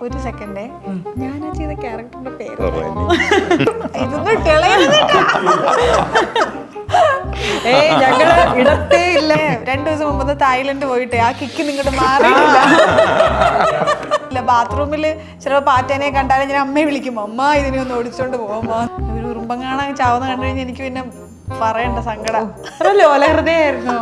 ഒരു സെക്കൻഡേ, ഞാൻ ചെയ്ത ക്യാരക്ടറിന്റെ പേര് ഞങ്ങള് ഇടത്തേ ഇല്ലേ. 2 ദിവസം മുമ്പ് തായ്ലൻഡ് പോയിട്ടേ ആ കിക്ക് നിങ്ങോട്ട് മാറിയില്ല. ബാത്റൂമില് ചിലപ്പോ പാറ്റേനെ കണ്ടാലും ഞാൻ അമ്മയെ വിളിക്കും, അമ്മ ഇതിനെ ഒന്ന് ഓടിച്ചോണ്ട് പോവാ. ഒരു ഉറുമ്പം കാണാൻ ചാവുന്ന കണ്ടു കഴിഞ്ഞാൽ എനിക്ക് പിന്നെ പറയണ്ട സങ്കടം. ലോലഹൃദയായിരുന്നു.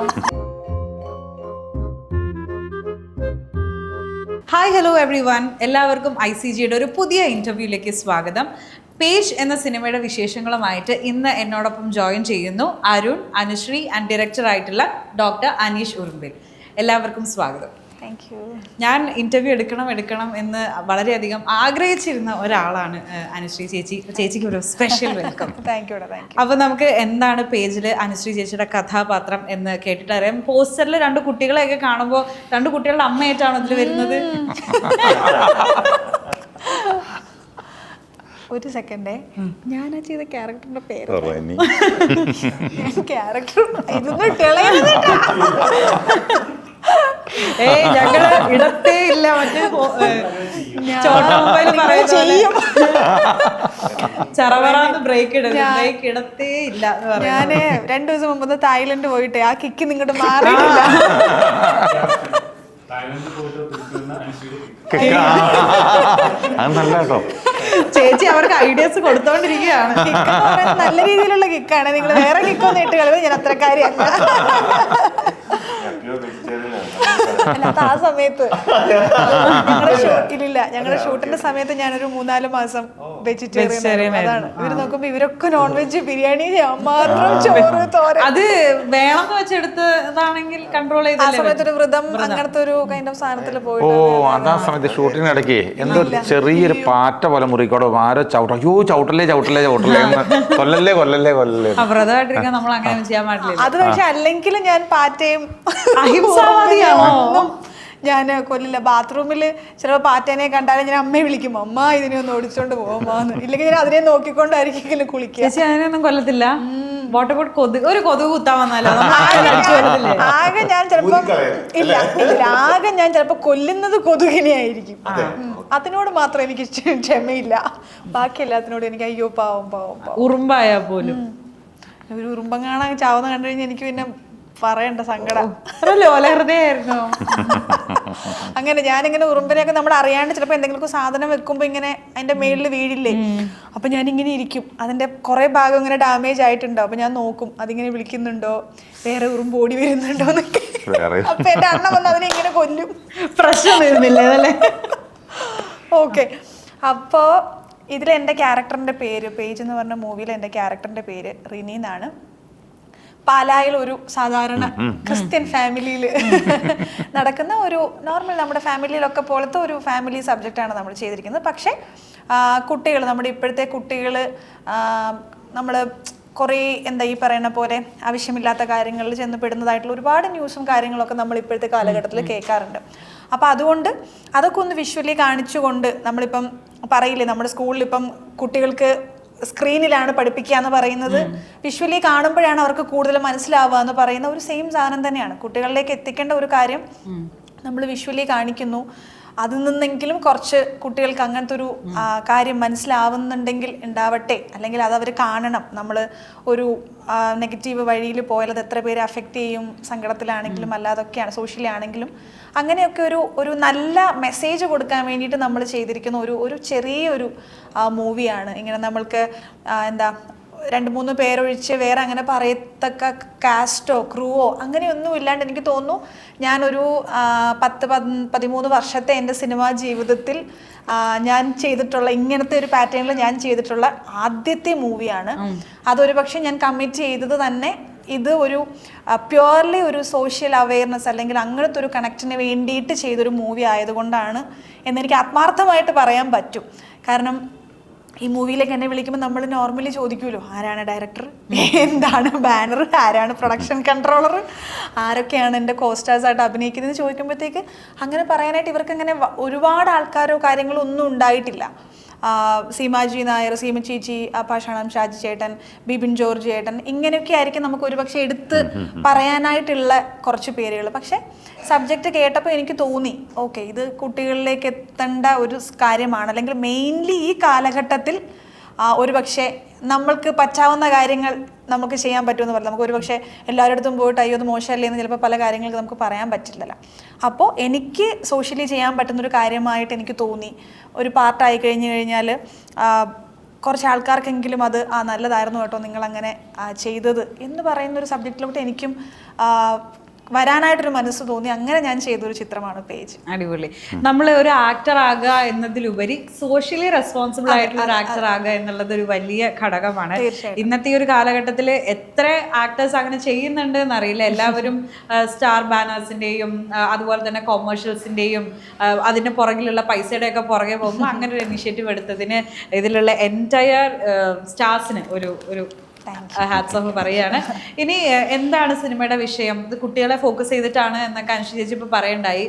ഹായ് ഹലോ എവ്രി വൺ, എല്ലാവർക്കും ICGയുടെ ഒരു പുതിയ ഇൻ്റർവ്യൂയിലേക്ക് സ്വാഗതം. പേജ് എന്ന സിനിമയുടെ വിശേഷങ്ങളുമായിട്ട് ഇന്ന് എന്നോടൊപ്പം ജോയിൻ ചെയ്യുന്നു അരുൺ, അനുശ്രീ ആൻഡ് ഡയറക്ടർ ആയിട്ടുള്ള ഡോക്ടർ അനീഷ് ഉറുമ്പിൽ. എല്ലാവർക്കും സ്വാഗതം. Thank you. ഞാൻ ഇൻ്റർവ്യൂ എടുക്കണം എന്ന് വളരെയധികം ആഗ്രഹിച്ചിരുന്ന ഒരാളാണ് അനുശ്രീ ചേച്ചി. ചേച്ചിക്ക് ഒരു സ്പെഷ്യൽ വെൽക്കം. Thank you. അപ്പോൾ നമുക്ക് എന്താണ് പേജിൽ അനുശ്രീ ചേച്ചിയുടെ കഥാപാത്രം എന്ന് കേട്ടിട്ട് അറിയാം. പോസ്റ്ററിൽ 2 കുട്ടികളെയൊക്കെ കാണുമ്പോൾ 2 കുട്ടികളുടെ അമ്മയായിട്ടാണ് അതിൽ വരുന്നത്. ഒരു സെക്കൻഡേ, ഞാൻ ചെയ്ത ക്യാരക്ടറിന്റെ പേര് ക്യാരക്ടർ ഞങ്ങള് ഇടത്തേ ഇല്ല. മറ്റേ ചറവറാന്ന് ബ്രേക്ക് ഇടത്തേ ഇല്ല. ഞാന് 2 ദിവസം മുമ്പ് തായ്ലൻഡ് പോയിട്ടേ ആ കിക്ക് നിങ്ങോട്ട് മാറിയില്ല. ചേച്ചി അവർക്ക് ഐഡിയാസ് കൊടുത്തോണ്ടിരിക്കുകയാണ്. നല്ല രീതിയിലുള്ള കിക്കാണ്. നിങ്ങൾ വേറെ കിക്കൊന്നും ഇട്ട് കളയുന്നത് ഞാൻ അത്രക്കാരിയല്ല. അല്ലാത്ത ആ സമയത്ത് ഞങ്ങളുടെ ഷൂട്ടിന്റെ സമയത്ത് ഞാനൊരു 3-4 മാസം വെജിറ്റേറിയൻ. അതാണ് ഇവര് നോക്കുമ്പോ ഇവരൊക്കെ നോൺ വെജ്, ബിരിയാണി, മാത്രം ചോറ്, തോരൻ. അത് വേണമെന്ന് വെച്ചെടുത്തതാണെങ്കിൽ കൺട്രോൾ ചെയ്ത് ആ സമയത്ത് ഒരു വ്രതം അങ്ങനത്തെ ഒരു കൈൻഡ് ഓഫ് സാധനത്തിൽ പോയിട്ട്. അതാ സമയത്ത് ഷൂട്ടിനിടയ്ക്ക് എന്തോ ചെറിയൊരു പാറ്റ പോലെ മുറിക്കോടോ ആരോ ചവിട്ടല്ലേ കൊല്ലല്ലേ വ്രതമായിട്ടിരിക്കാൻ നമ്മൾ അങ്ങനെ ചെയ്യാൻ പാടില്ല. അത് പക്ഷെ അല്ലെങ്കിലും ഞാൻ പാറ്റയും ഞാൻ കൊല്ലില്ല. ബാത്റൂമില് ചിലപ്പോ പാറ്റേനെ കണ്ടാലും ഞാൻ അമ്മയെ വിളിക്കും, അമ്മ ഇതിനെ ഒന്ന് ഓടിച്ചോണ്ട് പോവാന്ന്. ഇല്ലെങ്കിൽ ഞാൻ അതിനെ നോക്കിക്കൊണ്ടായിരിക്കും കുളിക്കുക. ചേച്ചി അതിനൊന്നും കൊല്ലത്തില്ല. ഒരു കൊതുക് കുത്താൻ വന്നാലോ ആകെ ഞാൻ ചിലപ്പോ കൊല്ലുന്നത് കൊതുകിനെ ആയിരിക്കും. അതിനോട് മാത്രം എനിക്ക് ക്ഷമയില്ല. ബാക്കി എല്ലാത്തിനോടും എനിക്ക് അയ്യോ പാവം പാവം പാവം. ഉറുമ്പായാ പോലും ഒരു ഉറുമ്പം കാണാൻ ചാവുന്ന കണ്ടു കഴിഞ്ഞാൽ എനിക്ക് പിന്നെ പറയണ്ട സങ്കടം. ലോലഹൃദയായിരുന്നു. അങ്ങനെ ഞാനിങ്ങനെ ഉറുമ്പിനെയൊക്കെ നമ്മൾ അറിയാണ്ട് ചിലപ്പോൾ എന്തെങ്കിലും സാധനം വെക്കുമ്പോൾ ഇങ്ങനെ അതിന്റെ മേളിൽ വീഴില്ലേ, അപ്പൊ ഞാനിങ്ങനെ ഇരിക്കും. അതിന്റെ കുറെ ഭാഗം ഇങ്ങനെ ഡാമേജ് ആയിട്ടുണ്ടോ, അപ്പൊ ഞാൻ നോക്കും അതിങ്ങനെ വിളിക്കുന്നുണ്ടോ, വേറെ ഉറുമ്പ് ഓടി വരുന്നുണ്ടോ എന്നൊക്കെ. അപ്പൊ എന്റെ അണ്ണ വന്ന് അതിനെ ഇങ്ങനെ കൊല്ലും. പ്രശ്നം വരുന്നില്ലേ അതല്ലേ? ഓക്കെ. അപ്പോൾ ഇതിൽ എൻ്റെ ക്യാരക്ടറിന്റെ പേര്, പേജ് എന്ന് പറഞ്ഞ മൂവിയിൽ എൻ്റെ ക്യാരക്ടറിന്റെ പേര് റിനി എന്നാണ്. പാലായിൽ ഒരു സാധാരണ ക്രിസ്ത്യൻ ഫാമിലിയിൽ നടക്കുന്ന ഒരു നോർമൽ നമ്മുടെ ഫാമിലിയിലൊക്കെ പോലത്തെ ഒരു ഫാമിലി സബ്ജക്റ്റാണ് നമ്മൾ ചെയ്തിരിക്കുന്നത്. പക്ഷേ കുട്ടികൾ, നമ്മുടെ ഇപ്പോഴത്തെ കുട്ടികൾ നമ്മൾ കുറേ ഈ പറയുന്ന പോലെ ആവശ്യമില്ലാത്ത കാര്യങ്ങളിൽ ചെന്ന് പെടുന്നതായിട്ടുള്ള ഒരുപാട് ന്യൂസും കാര്യങ്ങളൊക്കെ നമ്മൾ ഇപ്പോഴത്തെ കാലഘട്ടത്തിൽ കേൾക്കാറുണ്ട്. അപ്പോൾ അതുകൊണ്ട് അതൊക്കെ ഒന്ന് വിഷ്വലി കാണിച്ചുകൊണ്ട് നമ്മളിപ്പം പറയില്ലേ, നമ്മുടെ സ്കൂളിൽ ഇപ്പം കുട്ടികൾക്ക് സ്ക്രീനിലാണ് പഠിപ്പിക്കുക എന്ന് പറയുന്നത്, വിഷ്വലി കാണുമ്പോഴാണ് അവർക്ക് കൂടുതൽ മനസ്സിലാവുക എന്ന് പറയുന്ന ഒരു സെയിം സാധനം തന്നെയാണ്. കുട്ടികളിലേക്ക് എത്തിക്കേണ്ട ഒരു കാര്യം നമ്മൾ വിഷ്വലി കാണിക്കുന്നു. അതിൽ നിന്നെങ്കിലും കുറച്ച് കുട്ടികൾക്ക് അങ്ങനത്തെ ഒരു കാര്യം മനസ്സിലാവുന്നുണ്ടെങ്കിൽ ഉണ്ടാവട്ടെ, അല്ലെങ്കിൽ അതവർ കാണണം. നമ്മൾ ഒരു നെഗറ്റീവ് വഴിയിൽ പോയാൽ അത് എത്ര പേര് അഫക്റ്റ് ചെയ്യും, സങ്കടത്തിലാണെങ്കിലും അല്ലാതൊക്കെയാണ്, സോഷ്യലി ആണെങ്കിലും. അങ്ങനെയൊക്കെ ഒരു നല്ല മെസ്സേജ് കൊടുക്കാൻ വേണ്ടിയിട്ട് നമ്മൾ ചെയ്തിരിക്കുന്ന ഒരു ചെറിയൊരു മൂവിയാണ്. ഇങ്ങനെ നമ്മൾക്ക് 2-3 പേരൊഴിച്ച് വേറെ അങ്ങനെ പറയത്തക്ക കാസ്റ്റോ ക്രൂവോ അങ്ങനെയൊന്നും ഇല്ലാണ്ട് എനിക്ക് തോന്നുന്നു ഞാനൊരു 10-13 വർഷത്തെ എൻ്റെ സിനിമാ ജീവിതത്തിൽ ഞാൻ ചെയ്തിട്ടുള്ള ഇങ്ങനത്തെ ഒരു പാറ്റേണിൽ ഞാൻ ചെയ്തിട്ടുള്ള ആദ്യത്തെ മൂവിയാണ്. അതൊരു പക്ഷേ ഞാൻ കമ്മിറ്റ് ചെയ്തത് തന്നെ ഇത് ഒരു പ്യുവർലി ഒരു സോഷ്യൽ അവെയർനെസ് അല്ലെങ്കിൽ അങ്ങനത്തെ ഒരു കണക്റ്റിന് വേണ്ടിയിട്ട് ചെയ്തൊരു മൂവി ആയതുകൊണ്ടാണ് എന്നെനിക്ക് ആത്മാർത്ഥമായിട്ട് പറയാൻ പറ്റും. കാരണം ഈ മൂവിയിലേക്ക് എന്നെ വിളിക്കുമ്പോൾ നമ്മൾ നോർമലി ചോദിക്കുമല്ലോ, ആരാണ് ഡയറക്ടർ, എന്താണ് ബാനർ, ആരാണ് പ്രൊഡക്ഷൻ കൺട്രോളർ, ആരൊക്കെയാണ് എൻ്റെ കോസ്റ്റാഴ്സായിട്ട് അഭിനയിക്കുന്നത് ചോദിക്കുമ്പോഴത്തേക്ക് അങ്ങനെ പറയാനായിട്ട് ഇവർക്ക് അങ്ങനെ ഒരുപാട് ആൾക്കാരോ കാര്യങ്ങളോ ഒന്നും ഉണ്ടായിട്ടില്ല. സീമാജി നായർ, സീമ ചേച്ചി, പാഷാണം ഷാജി ചേട്ടൻ, ബിബിൻ ജോർജ് ചേട്ടൻ, ഇങ്ങനെയൊക്കെ ആയിരിക്കും നമുക്ക് ഒരുപക്ഷെ എടുത്ത് പറയാനായിട്ടുള്ള കുറച്ച് പേരുകൾ. പക്ഷെ സബ്ജക്റ്റ് കേട്ടപ്പോൾ എനിക്ക് തോന്നി ഓക്കെ ഇത് കുട്ടികളിലേക്ക് എത്തേണ്ട ഒരു കാര്യമാണ്, അല്ലെങ്കിൽ മെയിൻലി ഈ കാലഘട്ടത്തിൽ ഒരുപക്ഷെ നമ്മൾക്ക് പറ്റാവുന്ന കാര്യങ്ങൾ നമുക്ക് ചെയ്യാൻ പറ്റുമെന്ന് പറഞ്ഞു. നമുക്ക് ഒരുപക്ഷെ എല്ലാവരുടെ അടുത്തും പോയിട്ട് അയ്യോ അത് മോശമല്ലേ എന്ന് ചിലപ്പോൾ പല കാര്യങ്ങൾക്ക് നമുക്ക് പറയാൻ പറ്റില്ലല്ലോ. അപ്പോൾ എനിക്ക് സോഷ്യലി ചെയ്യാൻ പറ്റുന്നൊരു കാര്യമായിട്ട് എനിക്ക് തോന്നി. ഒരു പാർട്ടായി കഴിഞ്ഞാൽ കുറച്ച് ആൾക്കാർക്കെങ്കിലും അത് നല്ലതായിരുന്നു കേട്ടോ നിങ്ങളങ്ങനെ ചെയ്തത് എന്ന് പറയുന്നൊരു സബ്ജക്റ്റിലോട്ട് എനിക്കും വരാനായിട്ടൊരു മനസ്സ് തോന്നി. അങ്ങനെ ഞാൻ ചെയ്തൊരു ചിത്രമാണ് പേജ്. അടിപൊളി. നമ്മൾ ഒരു ആക്ടർ ആകുക എന്നതിലുപരി സോഷ്യലി റെസ്പോൺസിബിൾ ആയിട്ടുള്ള ഒരു ആക്ടർ ആകുക എന്നുള്ളത് ഒരു വലിയ ഘടകമാണ്. ഇന്നത്തെ ഈ ഒരു കാലഘട്ടത്തിൽ എത്ര ആക്ടേഴ്സ് അങ്ങനെ ചെയ്യുന്നുണ്ട് എന്നറിയില്ല. എല്ലാവരും സ്റ്റാർ ബാനേഴ്സിന്റെയും അതുപോലെ തന്നെ കൊമേഴ്ഷ്യൽസിന്റെയും അതിന്റെ പുറകിലുള്ള പൈസയുടെ ഒക്കെ പുറകെ പോകുമ്പോൾ അങ്ങനെ ഒരു ഇനിഷ്യേറ്റീവ് എടുത്തതിന് ഇതിലുള്ള എൻറ്റയർ സ്റ്റാർസിന് ഒരു ഹാറ്റ്സ് ഓഫ് പറയാണ്. ഇനി എന്താണ് സിനിമയുടെ വിഷയം? ഇത് കുട്ടികളെ ഫോക്കസ് ചെയ്തിട്ടാണ് എന്നൊക്കെ അനുശ്രീ ചേച്ചി ഇപ്പൊ പറയണ്ടായി.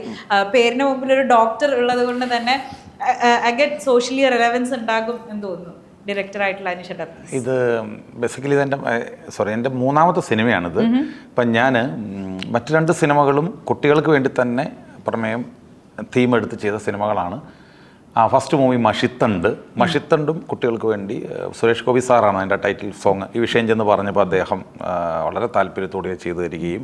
പേരിന് മുമ്പിൽ ഒരു ഡോക്ടർ ഉള്ളത് കൊണ്ട് തന്നെ അഗൈൻ സോഷ്യലി റെലവൻസ് ഉണ്ടാകും എന്ന് തോന്നുന്നു. ഡയറക്ടർ ആയിട്ടുള്ള അനുശ്രീ, ഇത് ബേസിക്കലി എൻ്റെ മൂന്നാമത്തെ സിനിമയാണിത്. ഇപ്പം ഞാൻ മറ്റു 2 സിനിമകളും കുട്ടികൾക്ക് വേണ്ടി തന്നെ പ്രമേയം തീം എടുത്ത് ചെയ്ത സിനിമകളാണ്. ഫസ്റ്റ് മൂവി മഷിത്തണ്ടും കുട്ടികൾക്ക് വേണ്ടി സുരേഷ് ഗോപി സാറാണ് അതിൻ്റെ ടൈറ്റിൽ സോങ്. ഈ വിഷയം ചെന്ന് പറഞ്ഞപ്പോൾ അദ്ദേഹം വളരെ താല്പര്യത്തോടെ ചെയ്തു തരികയും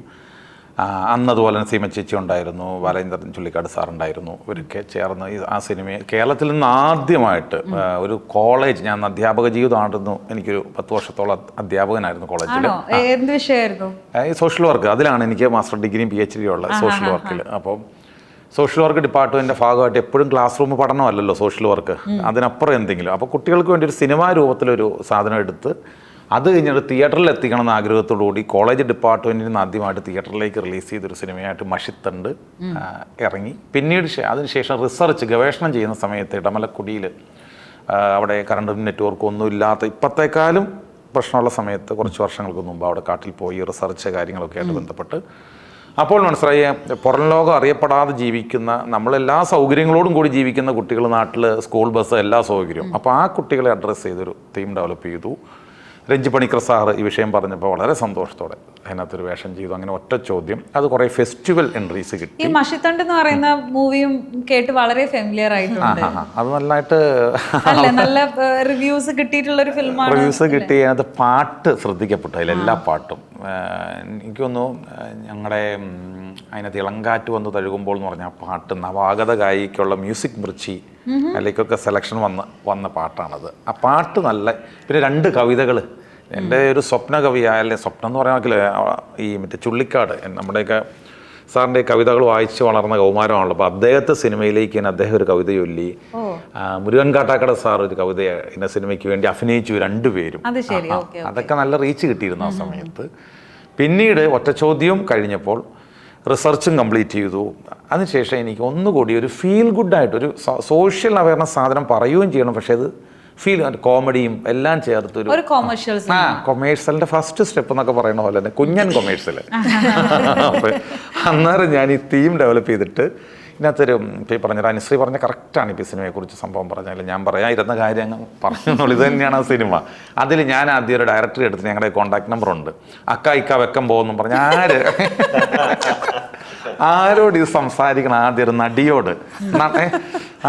അന്ന് അതുപോലെ തന്നെ സീമ ചേച്ചി ഉണ്ടായിരുന്നു, ബാലേന്ദ്രൻ ചുള്ളിക്കാട് സാറുണ്ടായിരുന്നു. ഇവരൊക്കെ ചേർന്ന് ആ സിനിമയെ കേരളത്തിൽ നിന്ന് ആദ്യമായിട്ട് ഒരു കോളേജ്, ഞാൻ അധ്യാപക ജീവിതമായിരുന്നു, എനിക്കൊരു 10 വർഷത്തോളം അധ്യാപകനായിരുന്നു കോളേജിൽ. എന്ത് വിഷയമായിരുന്നു? ഈ സോഷ്യൽ വർക്ക്. അതിലാണ് എനിക്ക് മാസ്റ്റർ ഡിഗ്രിയും PhD ഉള്ള സോഷ്യൽ വർക്കിൽ. അപ്പോൾ സോഷ്യൽ വർക്ക് ഡിപ്പാർട്ട്മെൻറ്റിൻ്റെ ഭാഗമായിട്ട് എപ്പോഴും ക്ലാസ് റൂം പഠനമല്ലല്ലോ സോഷ്യൽ വർക്ക്, അതിനപ്പുറം എന്തെങ്കിലും. അപ്പോൾ കുട്ടികൾക്ക് വേണ്ടി ഒരു സിനിമാ രൂപത്തിലൊരു സാധനം എടുത്ത് അത് കഴിഞ്ഞിട്ട് തിയേറ്ററിൽ എത്തിക്കണം എന്ന ആഗ്രഹത്തോടുകൂടി കോളേജ് ഡിപ്പാർട്ട്മെൻറ്റിൽ നിന്ന് ആദ്യമായിട്ട് തിയേറ്ററിലേക്ക് റിലീസ് ചെയ്തൊരു സിനിമയായിട്ട് മഷിത്തണ്ട് ഇറങ്ങി. പിന്നീട് അതിനുശേഷം റിസർച്ച് ഗവേഷണം ചെയ്യുന്ന സമയത്ത് ഇടമലക്കുടിയിൽ അവിടെ കറണ്ട് നെറ്റ്വർക്കും ഒന്നും ഇല്ലാത്ത ഇപ്പോഴത്തേക്കാളും പ്രശ്നമുള്ള സമയത്ത് കുറച്ച് വർഷങ്ങൾക്ക് മുമ്പ് അവിടെ കാട്ടിൽ പോയി റിസർച്ച് കാര്യങ്ങളൊക്കെ ആയിട്ട് ബന്ധപ്പെട്ട് അപ്പോൾ മനസ്സിലായ പുറം ലോകം അറിയപ്പെടാതെ ജീവിക്കുന്ന, നമ്മളെല്ലാ സൗകര്യങ്ങളോടും കൂടി ജീവിക്കുന്ന കുട്ടികൾ, നാട്ടിൽ സ്കൂൾ ബസ് എല്ലാ സൗകര്യവും. അപ്പോൾ ആ കുട്ടികളെ അഡ്രസ്സ് ചെയ്തൊരു തീം ഡെവലപ്പ് ചെയ്തു. രഞ്ജി പണിക്കർ സാറ് ഈ വിഷയം പറഞ്ഞപ്പോൾ വളരെ സന്തോഷത്തോടെ അതിനകത്തൊരു വേഷം ചെയ്തു. അങ്ങനെ ഒറ്റ ചോദ്യം, അത് കുറേ ഫെസ്റ്റിവൽ എൻട്രീസ് കിട്ടി. ഈ മഷിത്തണ്ട് എന്ന് പറയുന്ന മൂവിയും കേട്ട് വളരെ ഫെമിലിയർ ആയിട്ടുണ്ട്. അത് നല്ലതായിട്ട് നല്ല റിവ്യൂസ് കിട്ടിയിട്ടുള്ള ഒരു ഫിലിമാണ്. റിവ്യൂസ് കിട്ടി. അതിനകത്ത് പാട്ട് ശ്രദ്ധിക്കപ്പെട്ടു, അതിലെല്ലാ പാട്ടും. എനിക്കൊന്നു ഞങ്ങളുടെ അതിനകത്ത് ഇളങ്കാറ്റ് വന്ന് തഴുകുമ്പോൾ എന്ന് പറഞ്ഞ പാട്ട് നവാഗത ഗായിക്കുള്ള മ്യൂസിക് മിർച്ചി അതിലേക്കൊക്കെ സെലക്ഷൻ വന്ന പാട്ടാണത്. ആ പാട്ട് നല്ല. പിന്നെ 2 കവിതകൾ എൻ്റെ ഒരു സ്വപ്ന കവിയായ, സ്വപ്നം എന്ന് പറയാൻ ഈ മറ്റേ ചുള്ളിക്കാട് നമ്മുടെയൊക്കെ സാറിൻ്റെ കവിതകൾ വായിച്ച് വളർന്ന കൗമാരമാണല്ലോ. അപ്പോൾ അദ്ദേഹത്തെ സിനിമയിലേക്ക് തന്നെ അദ്ദേഹം ഒരു കവിത ചൊല്ലി. മുരുകൻ കാട്ടാക്കട സാർ ഒരു കവിത എന്നെ സിനിമയ്ക്ക് വേണ്ടി അഭിനയിച്ചു 2 പേരും. അതൊക്കെ നല്ല റീച്ച് കിട്ടിയിരുന്നു ആ സമയത്ത്. പിന്നീട് ഒറ്റ ചോദ്യം കഴിഞ്ഞപ്പോൾ റിസർച്ചും കംപ്ലീറ്റ് ചെയ്തു. അതിനുശേഷം എനിക്ക് ഒന്നുകൂടി ഒരു ഫീൽ ഗുഡായിട്ട് ഒരു സോഷ്യൽ അവയർനെസ് സാധനം പറയുകയും ചെയ്യണം. പക്ഷേ അത് കോമഡിയും എല്ലാം ചേർത്തൊരു കൊമേഴ്സ്യലിൻ്റെ ഫസ്റ്റ് സ്റ്റെപ്പ് എന്നൊക്കെ പറയുന്ന പോലെ തന്നെ കുഞ്ഞൻ കൊമേഴ്സ്യൽ. അപ്പോൾ അന്നേരം ഞാൻ ഈ തീം ഡെവലപ്പ് ചെയ്തിട്ട് ഇതിനകത്തൊരു പറഞ്ഞ അനുശ്രീ പറഞ്ഞ കറക്റ്റാണ്. ഇപ്പോൾ സിനിമയെക്കുറിച്ച് സംഭവം പറഞ്ഞാൽ ഞാൻ പറയാതിരുന്ന കാര്യം അങ്ങ് പറഞ്ഞെന്നുള്ളൂ. ഇത് തന്നെയാണ് ആ സിനിമ. അതിൽ ഞാൻ ആദ്യം ഒരു ഡയറക്ടറെ എടുത്ത് ഞങ്ങളുടെ കോൺടാക്ട് നമ്പറുണ്ട്. ഇക്ക വെക്കം പോകുന്നു പറഞ്ഞ ആരോട് ഇത് സംസാരിക്കണം? ആദ്യം ഒരു നടിയോട്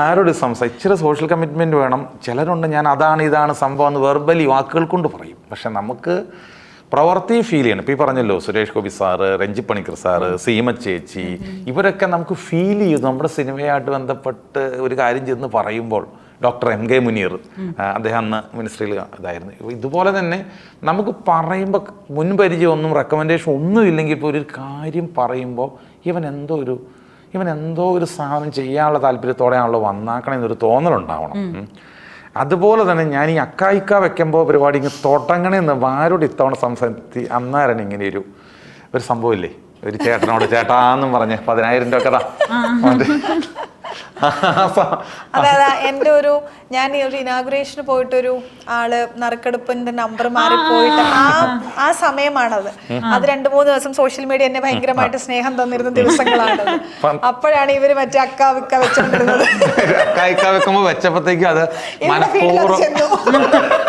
ആരോട് ഇച്ചിരി സോഷ്യൽ കമ്മിറ്റ്മെൻറ്റ് വേണം. ചിലരുണ്ട് ഞാൻ ഇതാണ് സംഭവം എന്ന് വെർബലി വാക്കുകൾ കൊണ്ട് പറയും. പക്ഷെ നമുക്ക് പ്രവൃത്തി ഫീൽ ചെയ്യണം. ഇപ്പോൾ ഈ പറഞ്ഞല്ലോ സുരേഷ് ഗോപി സാറ്, രഞ്ജി പണിക്കർ സാറ്, സീമ ചേച്ചി, ഇവരൊക്കെ നമുക്ക് ഫീൽ ചെയ്തു. നമ്മുടെ സിനിമയായിട്ട് ബന്ധപ്പെട്ട് ഒരു കാര്യം ചെന്ന് പറയുമ്പോൾ ഡോക്ടർ MK മുനീർ, അദ്ദേഹം അന്ന് മിനിസ്ട്രിയിൽ ഇതായിരുന്നു. ഇതുപോലെ തന്നെ നമുക്ക് പറയുമ്പോൾ മുൻപരിചയം ഒന്നും റെക്കമെൻഡേഷൻ ഒന്നും ഇല്ലെങ്കിൽ ഇപ്പോൾ ഒരു കാര്യം പറയുമ്പോൾ ഇവൻ എന്തോ ഒരു സാധനം ചെയ്യാനുള്ള താല്പര്യത്തോടെയാണല്ലോ വന്നാക്കണമെന്നൊരു തോന്നലുണ്ടാവണം. അതുപോലെ തന്നെ ഞാൻ ഈ ഇക്ക വെക്കുമ്പോൾ പരിപാടി ഇങ്ങനെ തുടങ്ങണമെന്ന് ആരോട് ഇത്തവണ സംസാരിച്ച് അന്നേരം ഇങ്ങനെ ഒരു സംഭവമില്ലേ, ഒരു ചേട്ടനോട് ചേട്ടാന്നും പറഞ്ഞ് 10,000 രൂപ കഥ അതായത് എൻ്റെ ഞാൻ ഈ ഒരു ഇനാഗുറേഷന് പോയിട്ടൊരു ആള് നറുക്കെടുപ്പിന്റെ നമ്പർ മാറിപ്പോയിട്ട് ആ സമയമാണത്. അത് 2-3 ദിവസം സോഷ്യൽ മീഡിയ എന്നെ ഭയങ്കരമായിട്ട് സ്നേഹം തന്നിരുന്ന ദിവസങ്ങളാണത്. അപ്പോഴാണ് ഇവര് മറ്റേ അക്കാവിക്ക വെച്ചോണ്ടിരുന്നത്. വെക്കുമ്പോ വെച്ചപ്പോഴത്തേക്കും അത്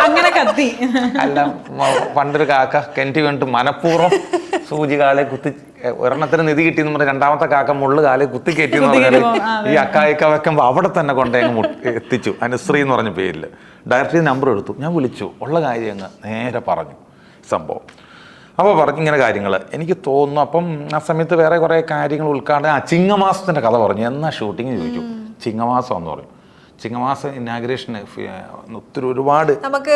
അങ്ങനെ കത്തി. അല്ല, പണ്ടൊരു കാക്ക കിണറ്റി വീണിട്ട് മനഃപൂർവ്വം സൂചി കാലെ കുത്തി, ഒരെണ്ണത്തിന് നിധി കിട്ടിയെന്ന് പറഞ്ഞാൽ രണ്ടാമത്തെ കാക്ക മുള്ളു കാലെ കുത്തി കയറ്റിയെന്ന് പറഞ്ഞാൽ ഈ അക്കായിക്ക വെക്കുമ്പോ അവിടെ തന്നെ കൊണ്ടങ്ങ് എത്തിച്ചു. അനുശ്രീ എന്ന് പറഞ്ഞ പേരിൽ ഡയറക്ടറി നമ്പർ എടുത്തു. ഞാൻ വിളിച്ചു, ഉള്ള കാര്യം അങ്ങ് നേരെ പറഞ്ഞു സംഭവം. അപ്പോൾ പറഞ്ഞു ഇങ്ങനെ കാര്യങ്ങൾ. എനിക്ക് തോന്നുന്നു അപ്പം ആ സമയത്ത് വേറെ കുറേ കാര്യങ്ങൾ ഉൾക്കാണ്ട് ചിങ്ങമാസത്തിൻ്റെ കഥ പറഞ്ഞു. എന്നാ ഷൂട്ടിങ് ചോദിച്ചു. ചിങ്ങമാസം എന്ന് പറയും. ചിങ്ങമാസം ഇനാഗ്രേഷന് ഒത്തിരി ഒരുപാട് നമുക്ക്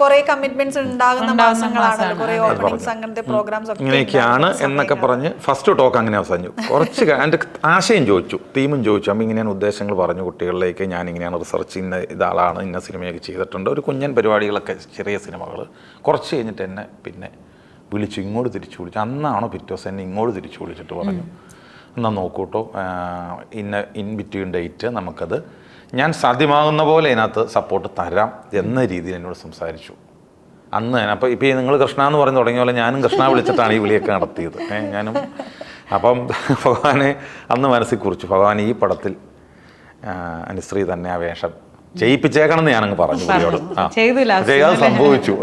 കുറേ കമ്മിറ്റ്മെന്റ്സ് ഉണ്ടാകുന്ന മാസങ്ങളാണല്ലോ, കുറേ ഓപ്പണിംഗ്സ് അങ്ങനത്തെ പ്രോഗ്രാംസ് ഒക്കെ ഇങ്ങനെയൊക്കെയാണ് എന്നൊക്കെ പറഞ്ഞ് ഫസ്റ്റ് ടോക്ക് അങ്ങനെ അവസാനിച്ചു. കുറച്ച് എൻ്റെ ആശയം ചോദിച്ചു, തീമും ചോദിച്ചു. അപ്പം ഇങ്ങനെയാണ് ഉദ്ദേശങ്ങൾ പറഞ്ഞു കുട്ടികളിലേക്ക്. ഞാൻ ഇങ്ങനെയാണ് റിസർച്ച്, ഇന്ന ഇതാളാണ്, ഇന്ന സിനിമയൊക്കെ ചെയ്തിട്ടുണ്ട്, ഒരു കുഞ്ഞൻ പരിപാടികളൊക്കെ, ചെറിയ സിനിമകൾ. കുറച്ച് കഴിഞ്ഞിട്ട് എന്നെ പിന്നെ വിളിച്ചു, ഇങ്ങോട്ട് തിരിച്ചു വിളിച്ചു. അന്നാണോ പിറ്റേ ദിവസം എന്നെ ഇങ്ങോട്ട് തിരിച്ചു വിളിച്ചിട്ട് പറഞ്ഞു, എന്നാൽ നോക്കൂട്ടോ, ഇൻ ബിറ്റ്വീൻ ഡേറ്റ് നമുക്കത് ഞാൻ സാധ്യമാകുന്ന പോലെ അതിനകത്ത് സപ്പോർട്ട് തരാം എന്ന രീതിയിൽ എന്നോട് സംസാരിച്ചു. അന്ന് അപ്പോൾ ഇപ്പോൾ നിങ്ങൾ കൃഷ്ണ എന്ന് പറഞ്ഞു തുടങ്ങിയ പോലെ ഞാനും കൃഷ്ണ വിളിച്ചിട്ടാണ് ഈ വിളിയൊക്കെ നടത്തിയത്. ഞാനും അപ്പം ഭഗവാനെ അന്ന് മനസ്സിൽ കുറിച്ചു, ഭഗവാൻ ഈ പടത്തിൽ അനുശ്രീ തന്നെ ആ വേഷം ചെയ്യിപ്പിച്ചേക്കണമെന്ന് ഞാനങ്ങ് പറഞ്ഞു. സംഭവിച്ചു.